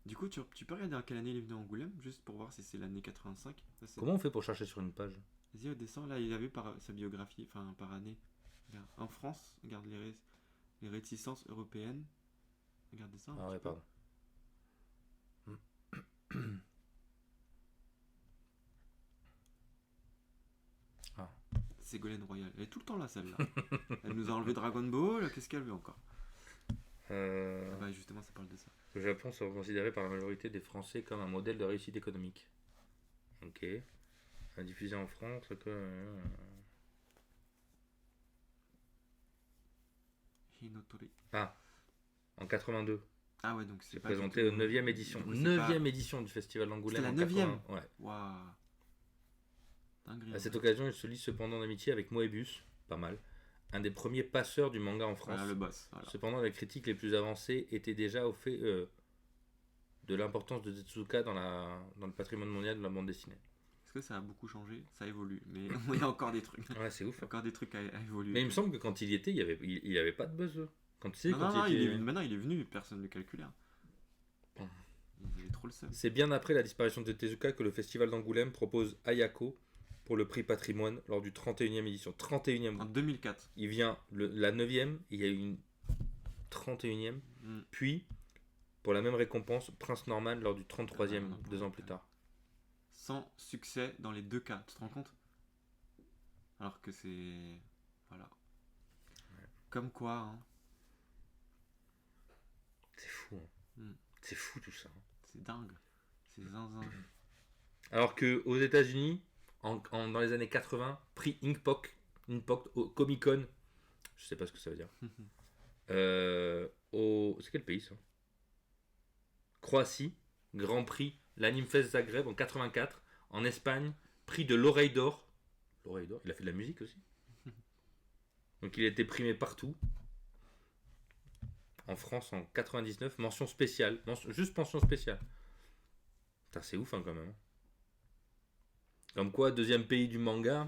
Du coup, tu peux regarder à quelle année il est venu à Angoulême, juste pour voir si c'est l'année 85. Comment on fait pour chercher sur une page? Vas-y, descend, là, il a vu par sa biographie, par année. Regarde. En France, regarde les réticences européennes. Regardez ça. Ah ouais, pardon. Ségolène Royal. Elle est tout le temps là, celle-là. Elle nous a enlevé Dragon Ball. Qu'est-ce qu'elle veut encore? Bah justement, ça parle de ça. Le Japon sera considéré par la majorité des Français comme un modèle de réussite économique. Ok. Diffusé en France. Hinotori. Ah, en 82. Ah ouais, donc c'est pas présenté aux 9e édition. 9e édition du Festival d'Angoulême. C'était la 9e. Ouais. Waouh. Dinguerie. À cette occasion, il se lie cependant d'amitié avec Moebius, pas mal, un des premiers passeurs du manga en France. Voilà, le boss. Voilà. Cependant, les critiques les plus avancées étaient déjà au fait de l'importance de Tezuka dans le patrimoine mondial de la bande dessinée. Est-ce que ça a beaucoup changé? Ça évolue, mais il y a encore des trucs. Ouais, c'est ouf. Encore des trucs à évoluer. Mais il me semble que quand il y était, il avait pas de buzz. Quand tu sais, maintenant il est venu, personne ne le calculait. Il avait trop le seum. C'est bien après la disparition de Tezuka que le Festival d'Angoulême propose Ayako pour le prix patrimoine lors du 31e édition. 31e. En 2004. Il vient la 9e, il y a eu une 31e, puis pour la même récompense, Prince Norman lors du 33e, 2 ans plus tard. Sans succès dans les deux cas, tu te rends compte? Alors que c'est... Voilà. Ouais. Comme quoi, hein. C'est fou, hein. C'est fou tout ça. C'est dingue. C'est zinzin. Alors que aux États-Unis, dans les années 80, prix Inkpok au Comic Con, je sais pas ce que ça veut dire. C'est quel pays ça? Croatie, Grand Prix l'Anime Fest Zagreb en 84. En Espagne, prix de l'Oreille d'Or. L'Oreille d'Or, il a fait de la musique aussi. Donc il a été primé partout. En France en 99, mention spéciale. Juste mention spéciale. Putain, c'est ouf hein, quand même. Comme quoi, deuxième pays du manga.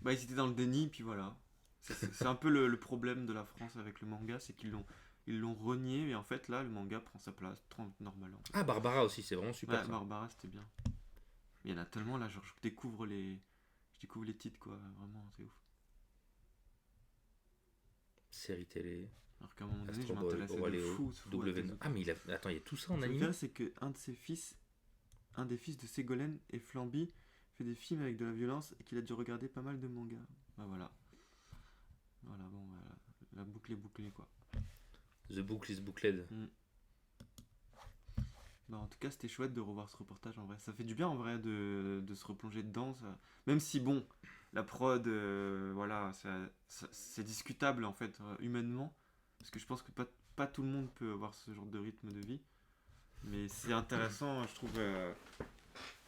Bah ils étaient dans le déni, puis voilà. C'est un peu le problème de la France avec le manga, c'est qu'ils l'ont renié, mais en fait là, le manga prend sa place, normal. En fait. Ah, Barbara aussi, c'est vraiment super. Ouais, Barbara, c'était bien. Il y en a tellement là, genre je découvre les titres quoi, vraiment, c'est ouf. Série télé. Alors qu'à un moment donné, je m'intéressais de fou. Ah, mais attends, il y a tout ça en anime. Ce c'est qu'un des fils de Ségolène et Flamby fait des films avec de la violence et qu'il a dû regarder pas mal de mangas. Bah voilà. Voilà, bon, voilà. La boucle est bouclée quoi. The book is booked. Bah, en tout cas, c'était chouette de revoir ce reportage en vrai. Ça fait du bien en vrai de se replonger dedans. Ça. Même si, bon, la prod, voilà, c'est discutable en fait, humainement. Parce que je pense que pas tout le monde peut avoir ce genre de rythme de vie. Mais c'est intéressant, je trouve,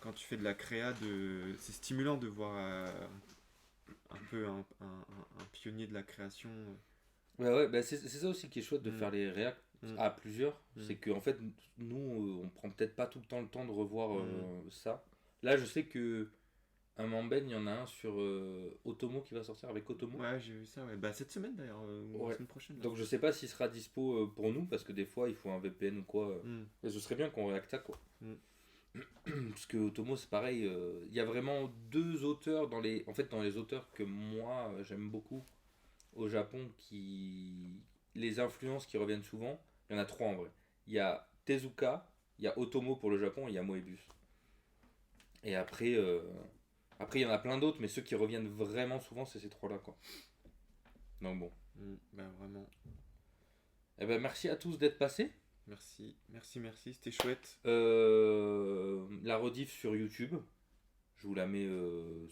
quand tu fais de la créa, c'est stimulant de voir un peu un pionnier de la création. Ouais, bah c'est ça aussi qui est chouette de faire les réacs à plusieurs. C'est qu'en fait, nous, on prend peut-être pas tout le temps de revoir ça. Là, je sais que un Mamben, il y en a un sur Otomo qui va sortir avec Otomo. Ouais, j'ai vu ça, ouais. Bah, cette semaine d'ailleurs, la semaine prochaine. Là. Donc je sais pas s'il sera dispo pour nous, parce que des fois il faut un VPN ou quoi. Et ce serait bien qu'on réacte ça quoi. Parce que Otomo c'est pareil, il y a vraiment deux auteurs dans les auteurs que moi j'aime beaucoup au Japon, les influences qui reviennent souvent. Il y en a trois en vrai. Il y a Tezuka, il y a Otomo pour le Japon et il y a Moebius. Et après il y en a plein d'autres, mais ceux qui reviennent vraiment souvent, c'est ces trois-là, quoi. Donc bon. Ben vraiment. Eh ben merci à tous d'être passés. Merci, c'était chouette. La rediff sur YouTube, je vous la mets je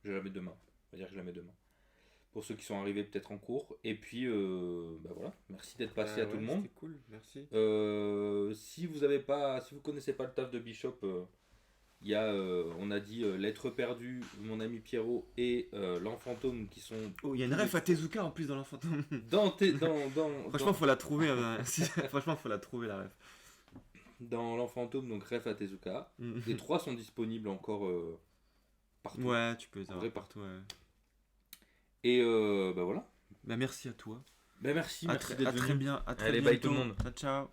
la mets demain. On va dire que je la mets demain. Pour ceux qui sont arrivés peut-être en cours. Et puis, voilà. Merci d'être passé à tout le monde. C'était cool, merci. Si vous connaissez pas le taf de Bishop, il y a, on a dit L'être perdu, mon ami Pierrot et l'Enfantôme qui sont. Oh, il y a une ref à Tezuka en plus dans l'Enfantôme. Franchement, faut la trouver. Franchement, faut la trouver la ref. Dans l'Enfantôme, donc ref à Tezuka. Les trois sont disponibles encore partout. Ouais, tu peux les avoir partout. Ouais. Et bah voilà. Bah merci à toi. Bah merci d'être venu. À très bien. Allez, bye tout le monde. Ciao.